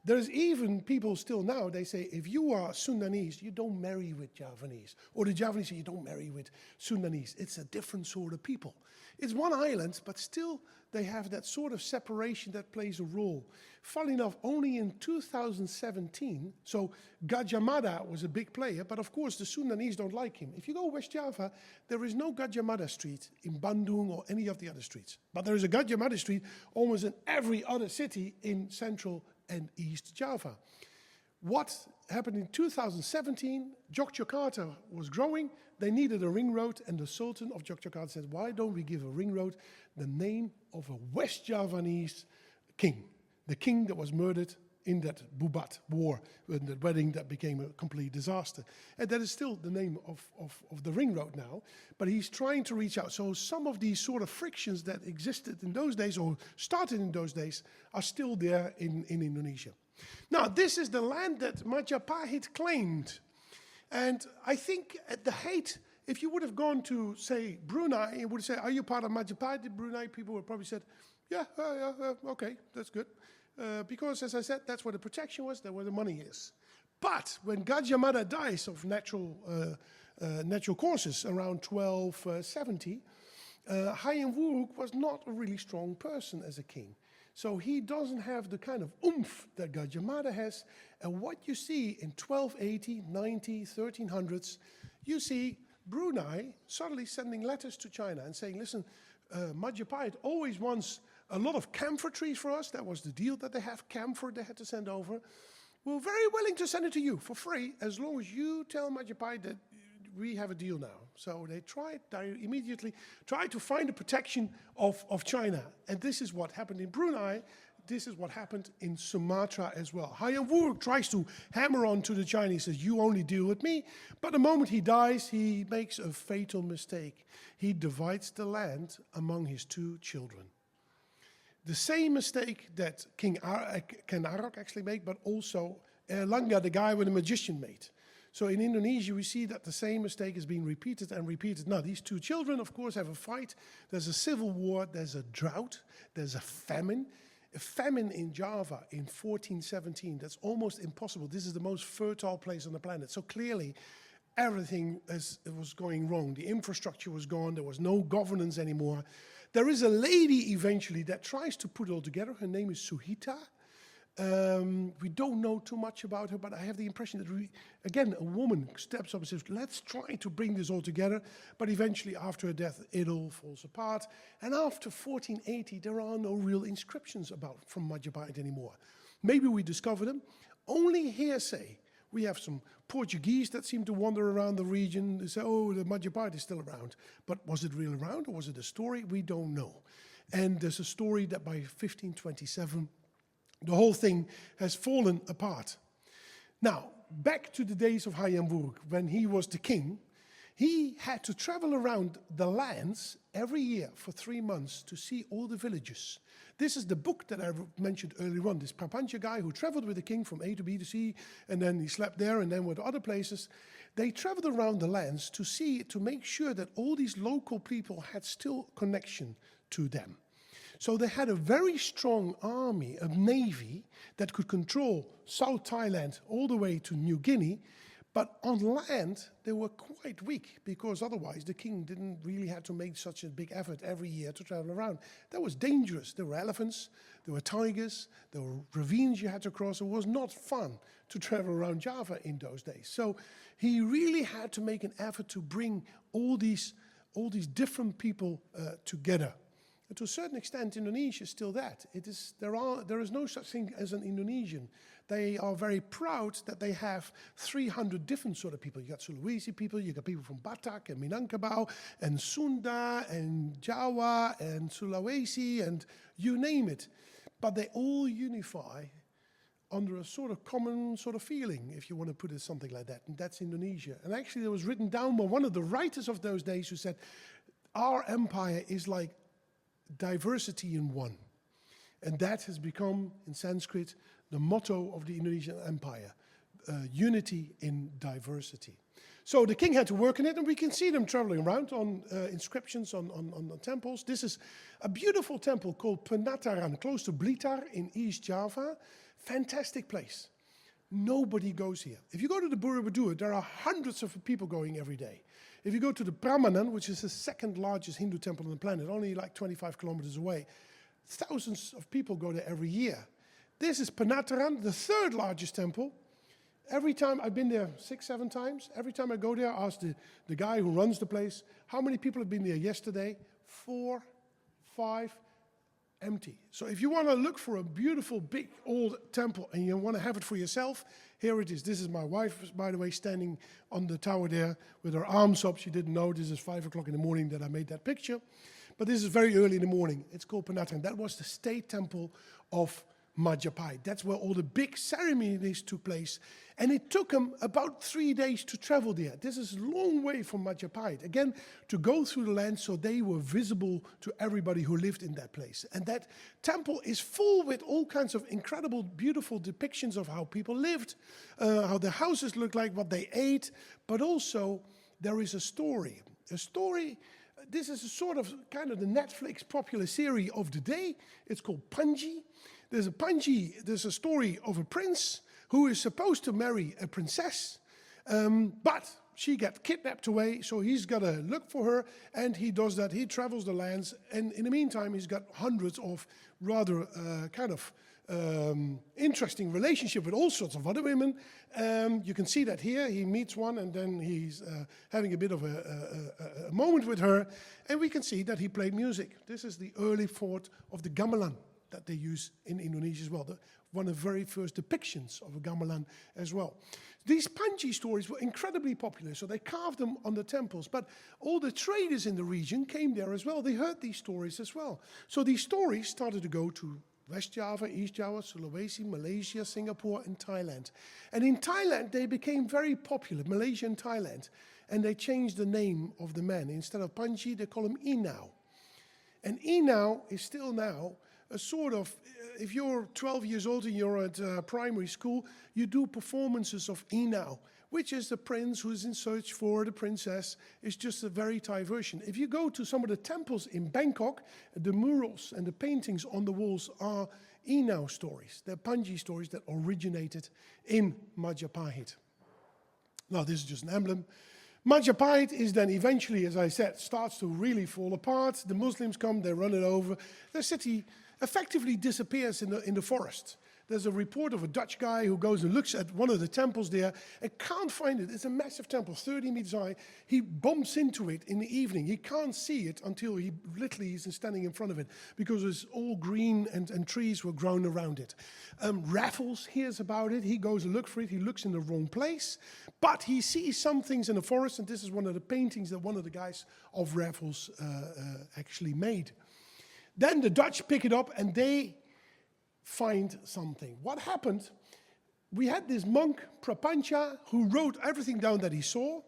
There's even people still now, they say, if you are Sundanese, you don't marry with Javanese. Or the Javanese say, you don't marry with Sundanese. It's a different sort of people. It's one island, but still they have that sort of separation that plays a role. Funnily enough, only in 2017, so Gajah Mada was a big player, but of course the Sundanese don't like him. If you go West Java, there is no Gajah Mada street in Bandung or any of the other streets. But there is a Gajah Mada street almost in every other city in Central and East Java. What happened in 2017, Jakarta was growing, they needed a ring road, and the Sultan of Jakarta said, why don't we give a ring road the name of a West Javanese king, the king that was murdered in that Bubat war, in that wedding that became a complete disaster. And that is still the name of the ring road now, but he's trying to reach out. So some of these sort of frictions that existed in those days, or started in those days, are still there in Indonesia. Now, this is the land that Majapahit claimed. And I think at the height, if you would have gone to, say, Brunei, and would say, are you part of Majapahit? Brunei people would probably said, yeah, okay, that's good. Because, as I said, that's where the protection was, that's where the money is. But when Gajah Mada dies of natural causes around 1270, Hayam Wuruk was not a really strong person as a king. So he doesn't have the kind of oomph that Gajah Mada has. And what you see in 1280, 90, 1300s, you see Brunei suddenly sending letters to China and saying, listen, Majapahit always wants a lot of camphor trees for us. That was the deal that they have, camphor they had to send over. We're very willing to send it to you for free, as long as you tell Majapahit that we have a deal now. So they immediately tried to find the protection of China. And this is what happened in Brunei. this is what happened in Sumatra as well. Hayam Wuruk tries to hammer on to the Chinese, says, you only deal with me. But the moment he dies, he makes a fatal mistake. He divides the land among his 2 children. The same mistake that King Arok actually made, but also Erlangga, the guy with the magician, made. So in Indonesia, we see that the same mistake is being repeated and repeated. Now, these 2 children, of course, have a fight. There's a civil war, there's a drought, there's a famine. A famine in Java in 1417, that's almost impossible. This is the most fertile place on the planet. So clearly, everything was going wrong. The infrastructure was gone, there was no governance anymore. There is a lady eventually that tries to put it all together. Her name is Suhita. We don't know too much about her, but I have the impression that, again, a woman steps up and says, let's try to bring this all together. But eventually, after her death, it all falls apart. And after 1480, there are no real inscriptions from Majapahit anymore. Maybe we discover them. Only hearsay. We have some Portuguese that seem to wander around the region. They say, oh, the Majapahit is still around. But was it really around, or was it a story? We don't know. And there's a story that by 1527, the whole thing has fallen apart. Now, back to the days of Hayam Wuruk, when he was the king, he had to travel around the lands every year for 3 months to see all the villages. This is the book that I mentioned earlier on, this Prapancha guy who traveled with the king from A to B to C, and then he slept there and then went to other places. They traveled around the lands to see, to make sure that all these local people had still connection to them. So they had a very strong army, a navy, that could control South Thailand all the way to New Guinea. But on land, they were quite weak, because otherwise the king didn't really have to make such a big effort every year to travel around. That was dangerous. There were elephants, there were tigers, there were ravines you had to cross. It was not fun to travel around Java in those days. So he really had to make an effort to bring all these different people together. And to a certain extent, Indonesia is still that. There is no such thing as an Indonesian. They are very proud that they have 300 different sort of people. You got Sulawesi people, you got people from Batak and Minangkabau and Sunda and Jawa and Sulawesi and you name it. But they all unify under a sort of common sort of feeling, if you want to put it something like that, and that's Indonesia. And actually, it was written down by one of the writers of those days who said, our empire is like diversity in one. And that has become, in Sanskrit, the motto of the Indonesian empire, unity in diversity. So the king had to work in it, and we can see them traveling around on inscriptions on temples. This is a beautiful temple called Penataran, close to Blitar in East Java. Fantastic place. Nobody goes here. If you go to the Borobudur, there are hundreds of people going every day. If you go to the Prambanan, which is the 2nd largest Hindu temple on the planet, only like 25 kilometers away, thousands of people go there every year. This is Penataran, the 3rd largest temple. Every time, I've been there 6, 7 times. Every time I go there, I ask the guy who runs the place, how many people have been there yesterday? 4, 5, empty. So if you want to look for a beautiful, big, old temple and you want to have it for yourself, here it is. This is my wife, by the way, standing on the tower there with her arms up. She didn't know this is 5 o'clock in the morning that I made that picture. But this is very early in the morning. It's called Penataran. That was the state temple of Majapahit. That's where all the big ceremonies took place. And it took them about 3 days to travel there. This is a long way from Majapahit. Again, to go through the land so they were visible to everybody who lived in that place. And that temple is full with all kinds of incredible, beautiful depictions of how people lived, how their houses looked like, what they ate. But also, there is a story. A story. This is a sort of kind of the Netflix popular series of the day. It's called Panji. There's a story of a prince who is supposed to marry a princess, but she got kidnapped away, so he's got to look for her, and he does that. He travels the lands, and in the meantime, he's got hundreds of rather interesting relationship with all sorts of other women. You can see that here. He meets one, and then he's having a bit of a moment with her, and we can see that he played music. This is the early fort of the gamelan that they use in Indonesia as well. One of the very first depictions of a gamelan as well. These Panji stories were incredibly popular, so they carved them on the temples. But all the traders in the region came there as well. They heard these stories as well. So these stories started to go to West Java, East Java, Sulawesi, Malaysia, Singapore, and Thailand. And in Thailand, they became very popular, Malaysia and Thailand, and they changed the name of the man. Instead of Panji, they call him Inau. And Inau is still now a sort of, if you're 12 years old and you're at primary school, you do performances of Inau, which is the prince who's in search for the princess. It's just a very Thai version. If you go to some of the temples in Bangkok, the murals and the paintings on the walls are Inau stories. They're Panji stories that originated in Majapahit. Now, this is just an emblem. Majapahit is then eventually, as I said, starts to really fall apart. The Muslims come, they run it over. The city effectively disappears in the forest. There's a report of a Dutch guy who goes and looks at one of the temples there and can't find it. It's a massive temple, 30 meters high. He bumps into it in the evening. He can't see it until he literally is standing in front of it because it's all green and trees were grown around it. Raffles hears about it. He goes and looks for it. He looks in the wrong place, but he sees some things in the forest, and this is one of the paintings that one of the guys of Raffles actually made. Then the Dutch pick it up and they find something. What happened? We had this monk, Prapancha, who wrote everything down that he saw.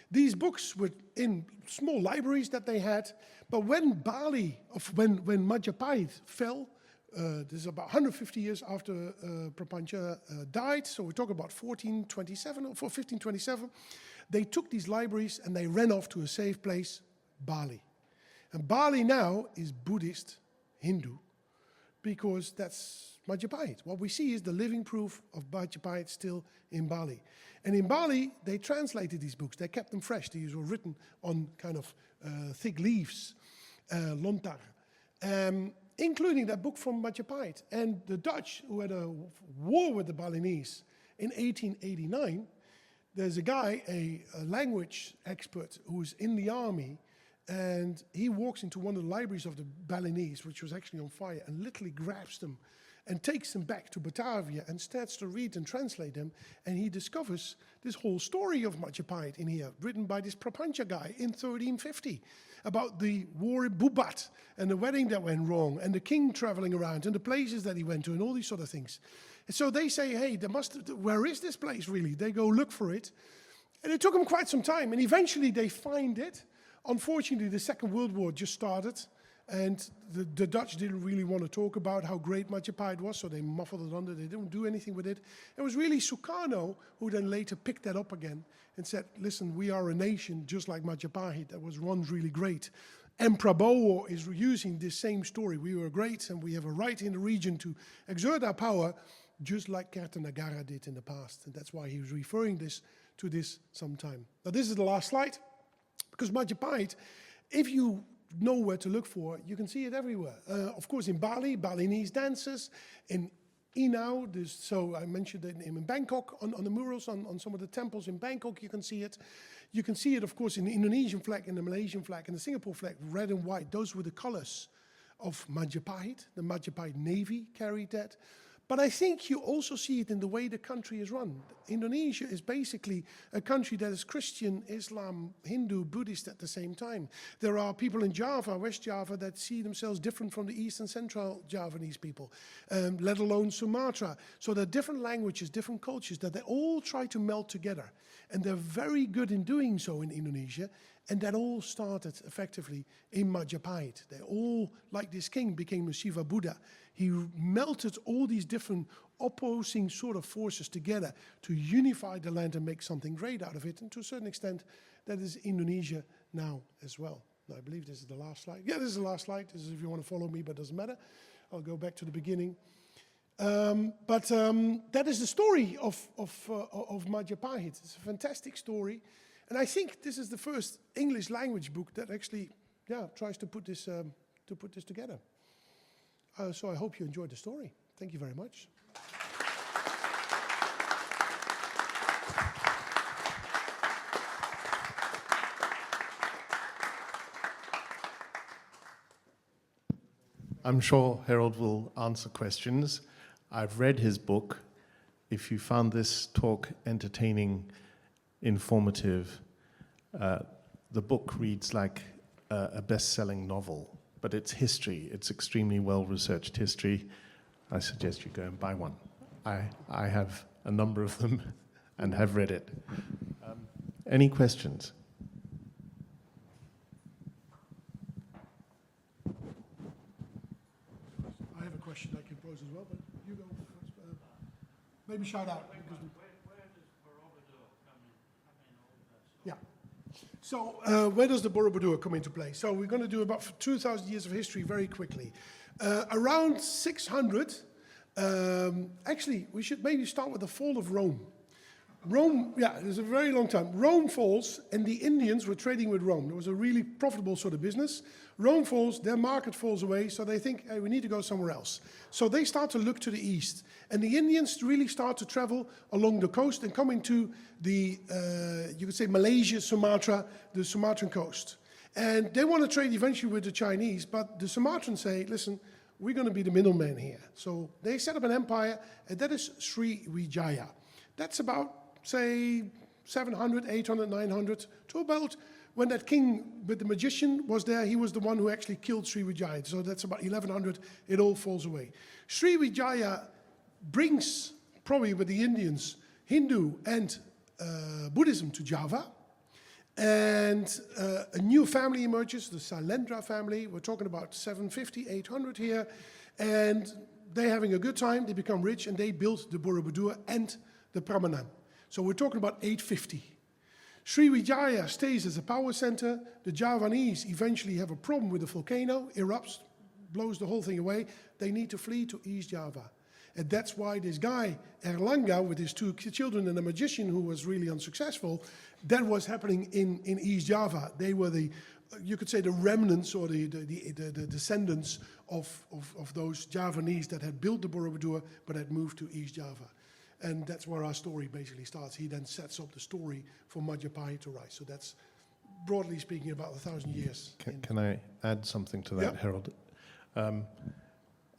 These books were in small libraries that they had, but when when Majapahit fell, this is about 150 years after Prapancha died, so we talk about 1427 or 1527, they took these libraries and they ran off to a safe place, Bali. And Bali now is Buddhist, Hindu, because that's Majapahit. What we see is the living proof of Majapahit still in Bali. And in Bali, they translated these books. They kept them fresh. These were written on kind of thick leaves, lontar, including that book from Majapahit. And the Dutch, who had a war with the Balinese in 1889, there's a guy, a language expert who's in the army, and he walks into one of the libraries of the Balinese, which was actually on fire, and literally grabs them and takes them back to Batavia and starts to read and translate them. And he discovers this whole story of Majapahit in here, written by this Prapancha guy in 1350, about the war in Bubat and the wedding that went wrong and the king traveling around and the places that he went to and all these sort of things. And so they say, hey, where is this place really? They go look for it. And it took them quite some time. And eventually they find it. Unfortunately, the Second World War just started, and the Dutch didn't really want to talk about how great Majapahit was, so they muffled it under. They didn't do anything with it. It was really Sukarno who then later picked that up again and said, listen, we are a nation just like Majapahit that was run really great. And Prabowo is using this same story. We were great, and we have a right in the region to exert our power, just like Kartanagara did in the past. And that's why he was referring to this sometime. Now, this is the last slide. Because Majapahit, if you know where to look for, you can see it everywhere. Of course, in Bali, Balinese dances. In Inau, so I mentioned it in Bangkok, on the murals, on some of the temples in Bangkok, you can see it. You can see it, of course, in the Indonesian flag, and the Malaysian flag, and the Singapore flag, red and white. Those were the colors of Majapahit. The Majapahit Navy carried that. But I think you also see it in the way the country is run. Indonesia is basically a country that is Christian, Islam, Hindu, Buddhist at the same time. There are people in Java, West Java, that see themselves different from the East and Central Javanese people, let alone Sumatra. So there are different languages, different cultures that they all try to meld together. And they're very good in doing so in Indonesia. And that all started effectively in Majapahit. They all, like this king, became a Shiva Buddha. He melted all these different opposing sort of forces together to unify the land and make something great out of it. And to a certain extent, that is Indonesia now as well. Now, I believe this is the last slide. Yeah, this is the last slide. This is if you want to follow me, but it doesn't matter. I'll go back to the beginning. But that is the story of Majapahit. It's a fantastic story. And I think this is the first English language book that actually, tries to put this together. So I hope you enjoyed the story. Thank you very much. I'm sure Herald will answer questions. I've read his book. If you found this talk entertaining, informative, the book reads like a best-selling novel, but it's history. It's extremely well-researched history. I suggest you go and buy one. I have a number of them and have read it. Any questions? I have a question I can pose as well, but you go first. Maybe shout out. Where does Borobudur come in all of this? Yeah. So where does the Borobudur come into play? So we're going to do about 2,000 years of history very quickly. Around 600, actually, we should maybe start with the fall of Rome. Rome, yeah, it was a very long time. Rome falls, and the Indians were trading with Rome. It was a really profitable sort of business. Rome falls, their market falls away, so they think, hey, we need to go somewhere else. So they start to look to the east. And the Indians really start to travel along the coast and come into the, you could say, Malaysia, Sumatra, the Sumatran coast. And they want to trade eventually with the Chinese, but the Sumatrans say, listen, we're going to be the middleman here. So they set up an empire, and that is Sriwijaya. That's about, say, 700, 800, 900, to about when that king with the magician was there, he was the one who actually killed Sriwijaya. So that's about 1100, it all falls away. Sriwijaya brings, probably with the Indians, Hindu and Buddhism to Java. And a new family emerges, the Sailendra family. We're talking about 750, 800 here. And they're having a good time, they become rich, and they build the Borobudur and the Prambanan. So we're talking about 850. Sriwijaya stays as a power center. The Javanese eventually have a problem with the volcano, erupts, blows the whole thing away. They need to flee to East Java. And that's why this guy, Erlangga, with his 2 children and a magician who was really unsuccessful, that was happening in East Java. They were the, you could say, the remnants or the descendants of those Javanese that had built the Borobudur but had moved to East Java. And that's where our story basically starts. He then sets up the story for Majapahit to rise. So that's, broadly speaking, about 1,000 years. Can I add something to that, Yeah. Herald?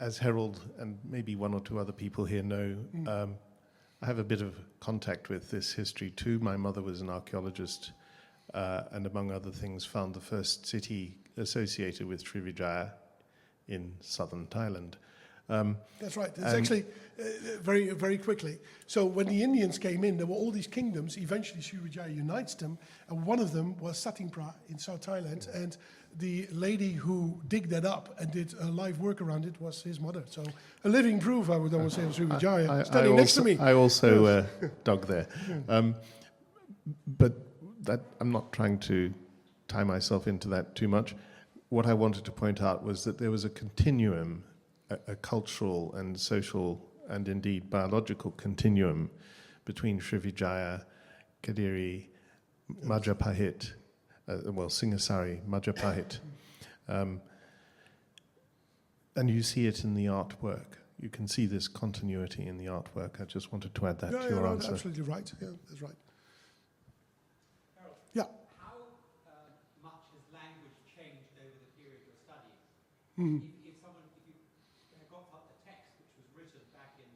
As Herald and maybe 1 or 2 other people here know, I have a bit of contact with this history too. My mother was an archaeologist and among other things found the first city associated with Sriwijaya in southern Thailand. That's right. It's actually very, very quickly. So when the Indians came in, there were all these kingdoms. Eventually, Sriwijaya unites them, and one of them was Satingpra in South Thailand. And the lady who digged that up and did a live work around it was his mother. So a living proof, I would almost say, of Sriwijaya, standing next to me. I also dug there. But that, I'm not trying to tie myself into that too much. What I wanted to point out was that there was a continuum, a cultural and social and indeed biological continuum between Sriwijaya, Kadiri, Majapahit, Singasari, Majapahit. And you see it in the artwork. You can see this continuity in the artwork. I just wanted to add that to your answer. Absolutely right. Yeah, that's right. Harold, Yeah. how much has language changed over the period you're studying? If you got up the text which was written back in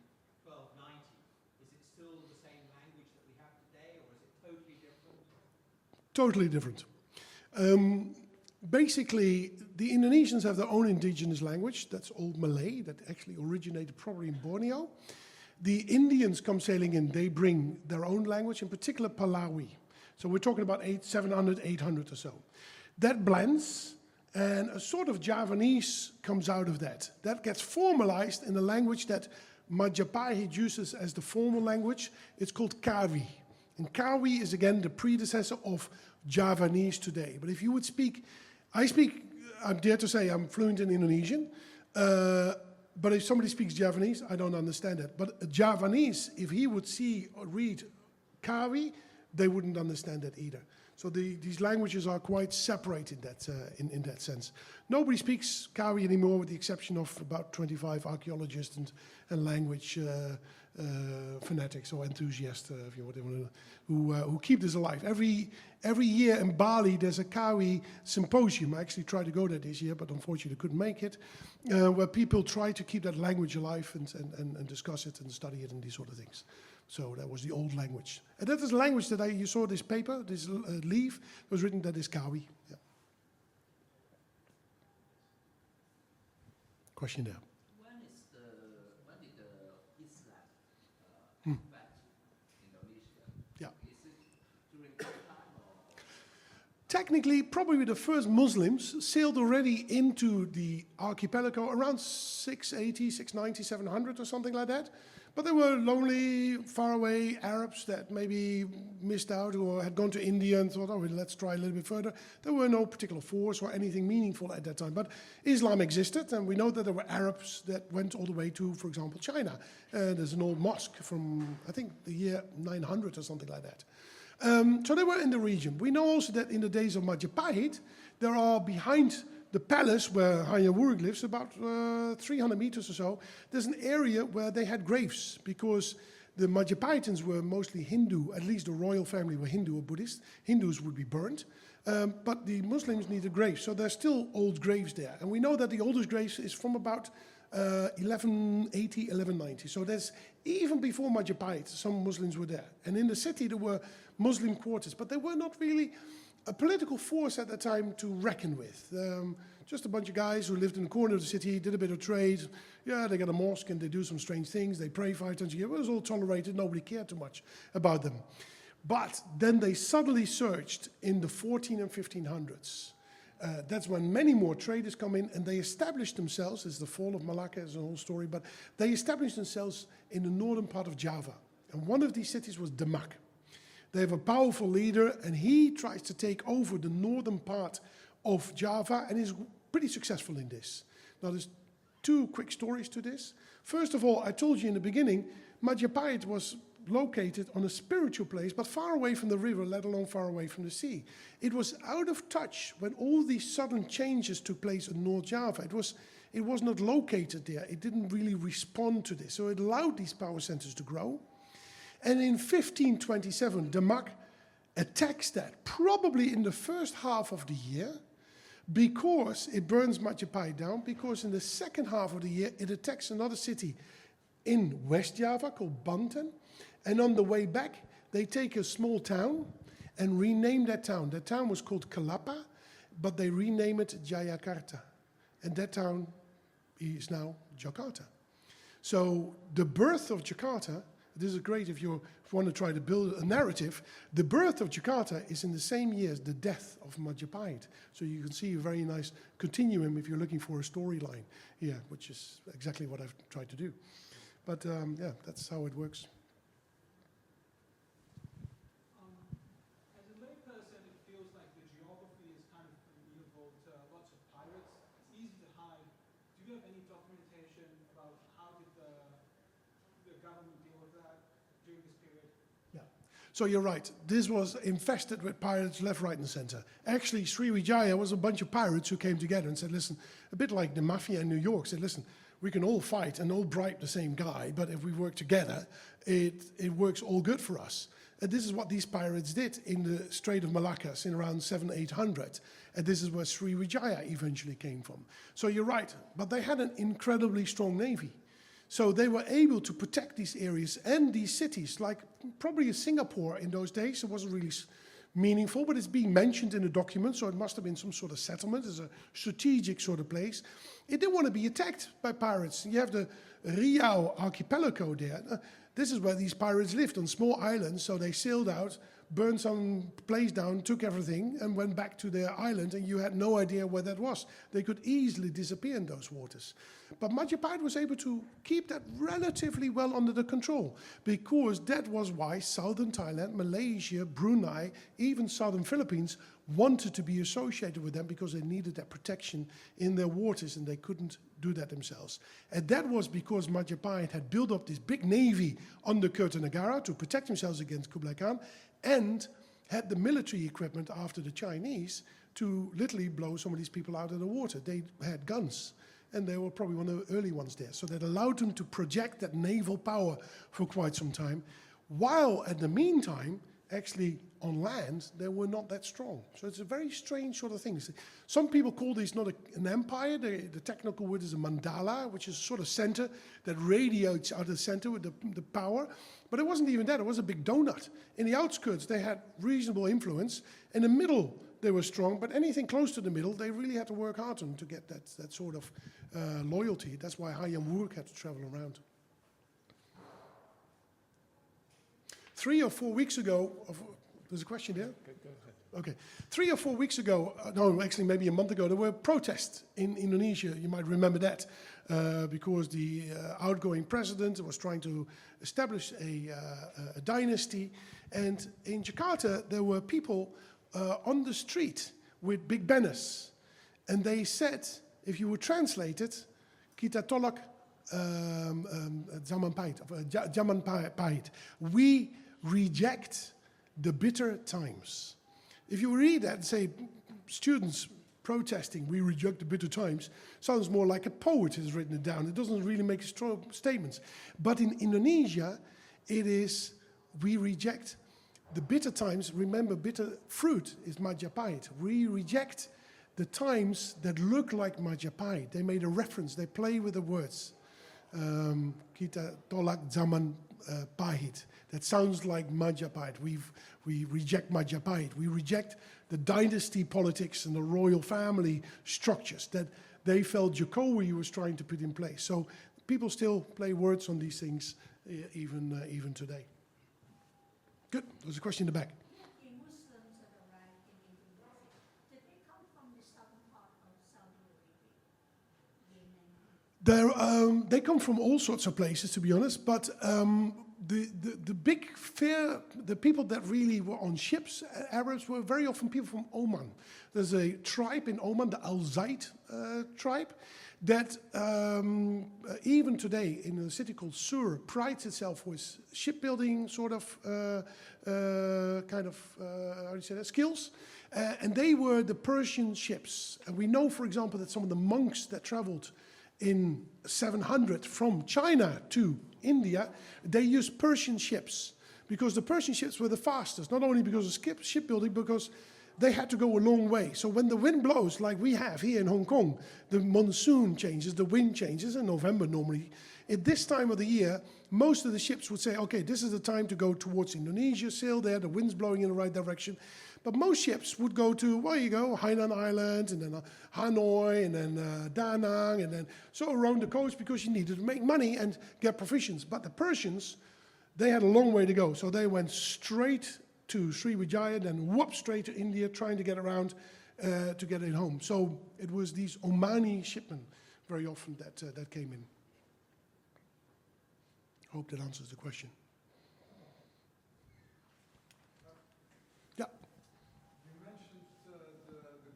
1290, is it still the same language that we have today, or is it totally different? Totally different. Basically, the Indonesians have their own indigenous language. That's Old Malay, that actually originated probably in Borneo. The Indians come sailing in, they bring their own language, in particular Pahlawi. So we're talking about 700, 800 or so. That blends, and a sort of Javanese comes out of that. That gets formalized in a language that Majapahit uses as the formal language. It's called Kawi. And Kawi is again the predecessor of Javanese today. But if you would speak, I dare to say I'm fluent in Indonesian, but if somebody speaks Javanese, I don't understand it. But a Javanese, if he would see or read Kawi, they wouldn't understand that either. So these languages are quite separated in that sense. Nobody speaks Kawi anymore, with the exception of about 25 archaeologists and language fanatics or enthusiasts, if you want to, who keep this alive. Every year in Bali, there's a Kawi symposium. I actually tried to go there this year, but unfortunately couldn't make it, where people try to keep that language alive and discuss it and study it and these sort of things. So that was the old language. And that is a language that you saw this paper, this leaf, was written, that is Kawi. Yeah. Question there. When technically, probably the first Muslims sailed already into the archipelago around 680, 690, 700 or something like that. But they were lonely, faraway Arabs that maybe missed out or had gone to India and thought, oh, well, let's try a little bit further. There were no particular force or anything meaningful at that time. But Islam existed, and we know that there were Arabs that went all the way to, for example, China. There's an old mosque from, I think, the year 900 or something like that. So they were in the region. We know also that in the days of Majapahit, there are behind the palace where Hayam Wuruk lives, about 300 meters or so, there's an area where they had graves because the Majapahitans were mostly Hindu, at least the royal family were Hindu or Buddhist. Hindus would be burnt, but the Muslims needed graves. So there's still old graves there. And we know that the oldest graves is from about 1180, 1190. So that's even before Majapahit, some Muslims were there. And in the city there were Muslim quarters, but they were not really a political force at that time to reckon with. Just a bunch of guys who lived in the corner of the city, did a bit of trade. Yeah, they got a mosque and they do some strange things. They pray 5 times a year. It was all tolerated. Nobody cared too much about them. But then they suddenly surged in the 14 and 1500s. That's when many more traders come in and they established themselves. It's the fall of Malacca, it's a whole story, but they established themselves in the northern part of Java. And one of these cities was Demak. They have a powerful leader, and he tries to take over the northern part of Java, and is pretty successful in this. Now, there's 2 quick stories to this. First of all, I told you in the beginning, Majapahit was located on a spiritual place, but far away from the river, let alone far away from the sea. It was out of touch when all these sudden changes took place in North Java. It was not located there. It didn't really respond to this. So it allowed these power centers to grow. And in 1527, Demak attacks that, probably in the first half of the year, because it burns Majapahit down, because in the second half of the year, it attacks another city in West Java called Banten. And on the way back, they take a small town and rename that town. That town was called Kelapa, but they rename it Jakarta. And that town is now Jakarta. So the birth of Jakarta, this is great if you want to try to build a narrative. The birth of Jakarta is in the same year as the death of Majapahit. So you can see a very nice continuum if you're looking for a storyline here, which is exactly what I've tried to do. But yeah, that's how it works. As a layperson, it feels like the geography is kind of amenable to lots of pirates. It's easy to hide. Do you have any documentation about how did the government deal with that during this period? Yeah. So you're right. This was infested with pirates left, right, and center. Actually, Sriwijaya was a bunch of pirates who came together and said, listen, a bit like the mafia in New York, said, listen, we can all fight and all bribe the same guy, but if we work together, it works all good for us. And this is what these pirates did in the Strait of Malacca in around 700-800. And this is where Sriwijaya eventually came from. So you're right, but they had an incredibly strong navy. So they were able to protect these areas and these cities, like probably Singapore in those days. It wasn't really meaningful, but it's being mentioned in the document, so it must have been some sort of settlement. It's a strategic sort of place. It didn't want to be attacked by pirates. You have the Riau archipelago there. This is where these pirates lived, on small islands, so they sailed out, burned some place down, took everything, and went back to their island, and you had no idea where that was. They could easily disappear in those waters. But Majapahit was able to keep that relatively well under the control, because that was why southern Thailand, Malaysia, Brunei, even southern Philippines wanted to be associated with them, because they needed that protection in their waters, and they couldn't do that themselves. And that was because Majapahit had built up this big navy under Kertanegara to protect themselves against Kublai Khan, and had the military equipment after the Chinese to literally blow some of these people out of the water. They had guns, and they were probably one of the early ones there. So that allowed them to project that naval power for quite some time, while at the meantime, actually on land, they were not that strong. So it's a very strange sort of thing. Some people call this not an empire. The technical word is a mandala, which is a sort of center that radiates out of the center with the power. But it wasn't even that. It was a big donut. In the outskirts, they had reasonable influence. In the middle, they were strong. But anything close to the middle, they really had to work hard on to get that sort of loyalty. That's why Hayam Wuruk had to travel around. 3 or 4 weeks ago, There's a question there? Okay. 3 or 4 weeks ago, no, actually maybe a month ago, there were protests in Indonesia. You might remember that, because the outgoing president was trying to establish a dynasty. And in Jakarta, there were people on the street with big banners. And they said, if you would translate it, kita tolak Majapahit. We reject the bitter times. If you read that and say, students protesting, we reject the bitter times, sounds more like a poet has written it down. It doesn't really make strong statements. But in Indonesia, it is, we reject the bitter times. Remember, bitter fruit is Majapahit. We reject the times that look like Majapahit. They made a reference, they play with the words. Kita tolak zaman pahit. That sounds like Majapahit. We reject Majapahit. We reject the dynasty politics and the royal family structures that they felt Jokowi was trying to put in place. So people still play words on these things even today. Good. There's a question in the back. The Muslims that arrived in Indonesia, did they come from the southern part of Saudi Arabia? They come from all sorts of places, to be honest, but the big fear, the people that really were on ships, Arabs, were very often people from Oman. There's a tribe in Oman, the Al Zaid tribe, that even today in a city called Sur prides itself with shipbuilding sort of how do you say that, skills. And they were the Persian ships. And we know, for example, that some of the monks that traveled in 700 from China to India, they used Persian ships because the Persian ships were the fastest, not only because of shipbuilding, because they had to go a long way. So when the wind blows, like we have here in Hong Kong, the monsoon changes, the wind changes in November normally. At this time of the year, most of the ships would say, okay, this is the time to go towards Indonesia, sail there, the wind's blowing in the right direction. But most ships would go to, well, you go, Hainan Island, and then Hanoi, and then Da Nang, and then so around the coast because you needed to make money and get provisions. But the Persians, they had a long way to go. So they went straight to Sriwijaya, then whoop, straight to India, trying to get around to get it home. So it was these Omani shipmen very often that came in. Hope that answers the question. Yeah. You mentioned the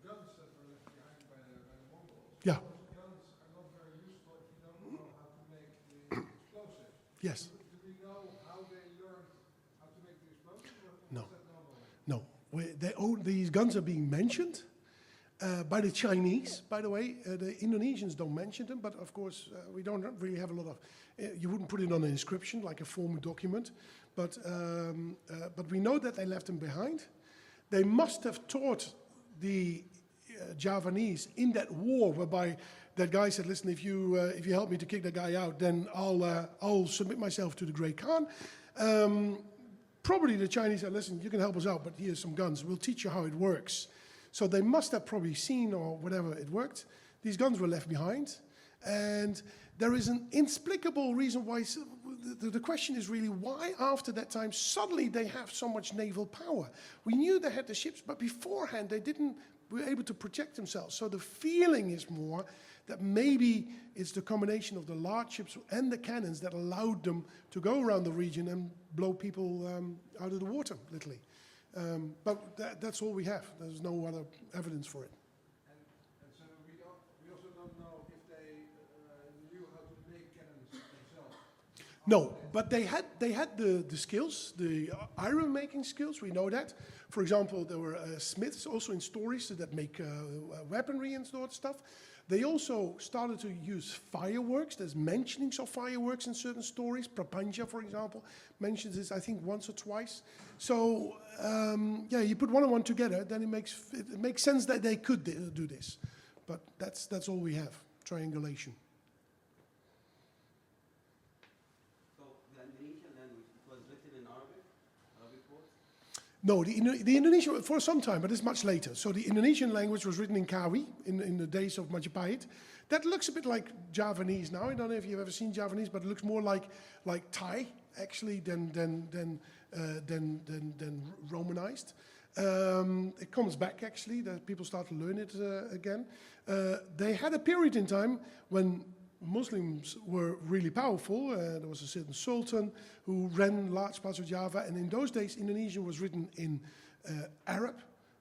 guns that were left behind by the Mongols. Yeah. Those guns are not very useful if you don't know how to make the explosives. Yes. Do we know how they learned how to make the explosives? Or No. was that normal? No. These guns are being mentioned by the Chinese, by the way. The Indonesians don't mention them, but of course we don't really have a lot of. You wouldn't put it on an inscription like a formal document, but we know that they left them behind. They must have taught the Javanese in that war, whereby that guy said, "Listen, if you help me to kick that guy out, then I'll submit myself to the Great Khan." Probably the Chinese said, "Listen, you can help us out, but here's some guns. We'll teach you how it works." So they must have probably seen or whatever it worked. These guns were left behind. And there is an inexplicable reason why, the question is really why after that time suddenly they have so much naval power. We knew they had the ships, but beforehand they were able to protect themselves. So the feeling is more that maybe it's the combination of the large ships and the cannons that allowed them to go around the region and blow people out of the water, literally. But that's all we have. There's no other evidence for it. And so we also don't know if they knew how to make cannons themselves. No, but they had the skills, the iron making skills. We know that. For example, there were smiths also in stories that make weaponry and sort of stuff. They also started to use fireworks. There's mentionings of fireworks in certain stories. Prapanja, for example, mentions this, I think, once or twice. So, you put one and one together, then it makes sense that they could do this. But that's all we have, triangulation. So the Indonesian language, it was written in Arabic words? No, the Indonesian, for some time, but it's much later. So the Indonesian language was written in Kawi in the days of Majapahit. That looks a bit like Javanese now. I don't know if you've ever seen Javanese, but it looks more like Thai actually than Romanized. It comes back actually, that people start to learn it again. They had a period in time when Muslims were really powerful. There was a certain sultan who ran large parts of Java, and in those days Indonesian was written in Arab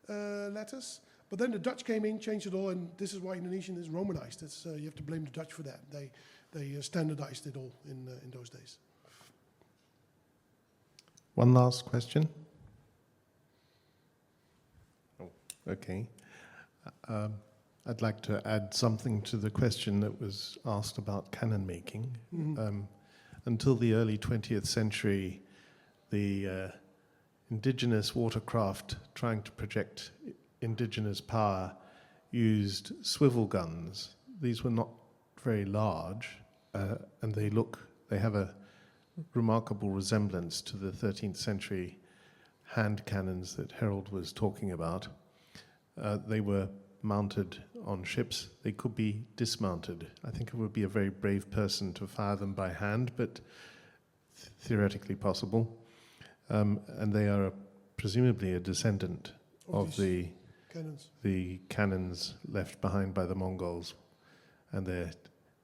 letters. But then the Dutch came in, changed it all, and this is why Indonesian is Romanized. It's, you have to blame the Dutch for that. They standardized it all in those days. One last question. Oh, okay. I'd like to add something to the question that was asked about cannon making. Mm-hmm. Until the early 20th century, the indigenous watercraft trying to project indigenous power used swivel guns. These were not very large, and they have a remarkable resemblance to the 13th century hand cannons that Herald was talking about. They were mounted on ships. They could be dismounted. I think it would be a very brave person to fire them by hand, but theoretically possible. And they are presumably a descendant of the cannons left behind by the Mongols and their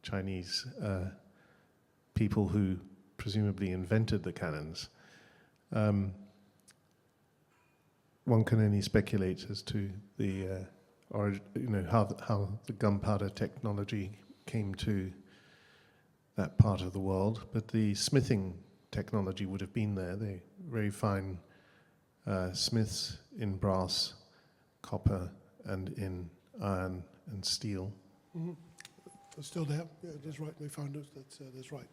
Chinese people who presumably invented the cannons. One can only speculate as to the how the gunpowder technology came to that part of the world, but the smithing technology would have been there. They're very fine smiths in brass, copper, and in iron and steel. Mm-hmm. They're still there. Yeah, that's right. They found us. That's right.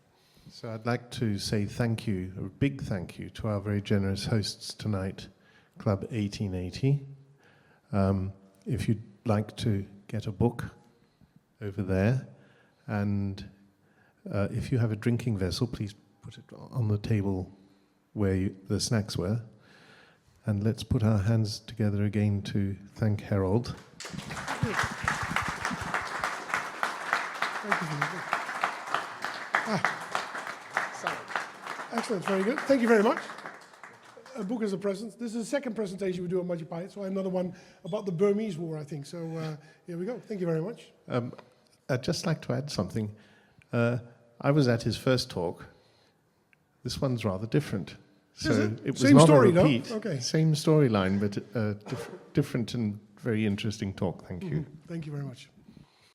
So I'd like to say thank you, a big thank you, to our very generous hosts tonight, Club 1880. If you'd like to get a book over there, and if you have a drinking vessel, please put it on the table where the snacks were. And let's put our hands together again to thank Herald. Thank you. Excellent, very good. Thank you very much. A book is a present. This is the second presentation we do on Majapahit, so another one about the Burmese War, I think. So here we go. Thank you very much. I'd just like to add something. I was at his first talk. This one's rather different. So it was Same not story, a repeat. No? Okay. Same storyline, but different and very interesting talk. Thank you. Thank you very much.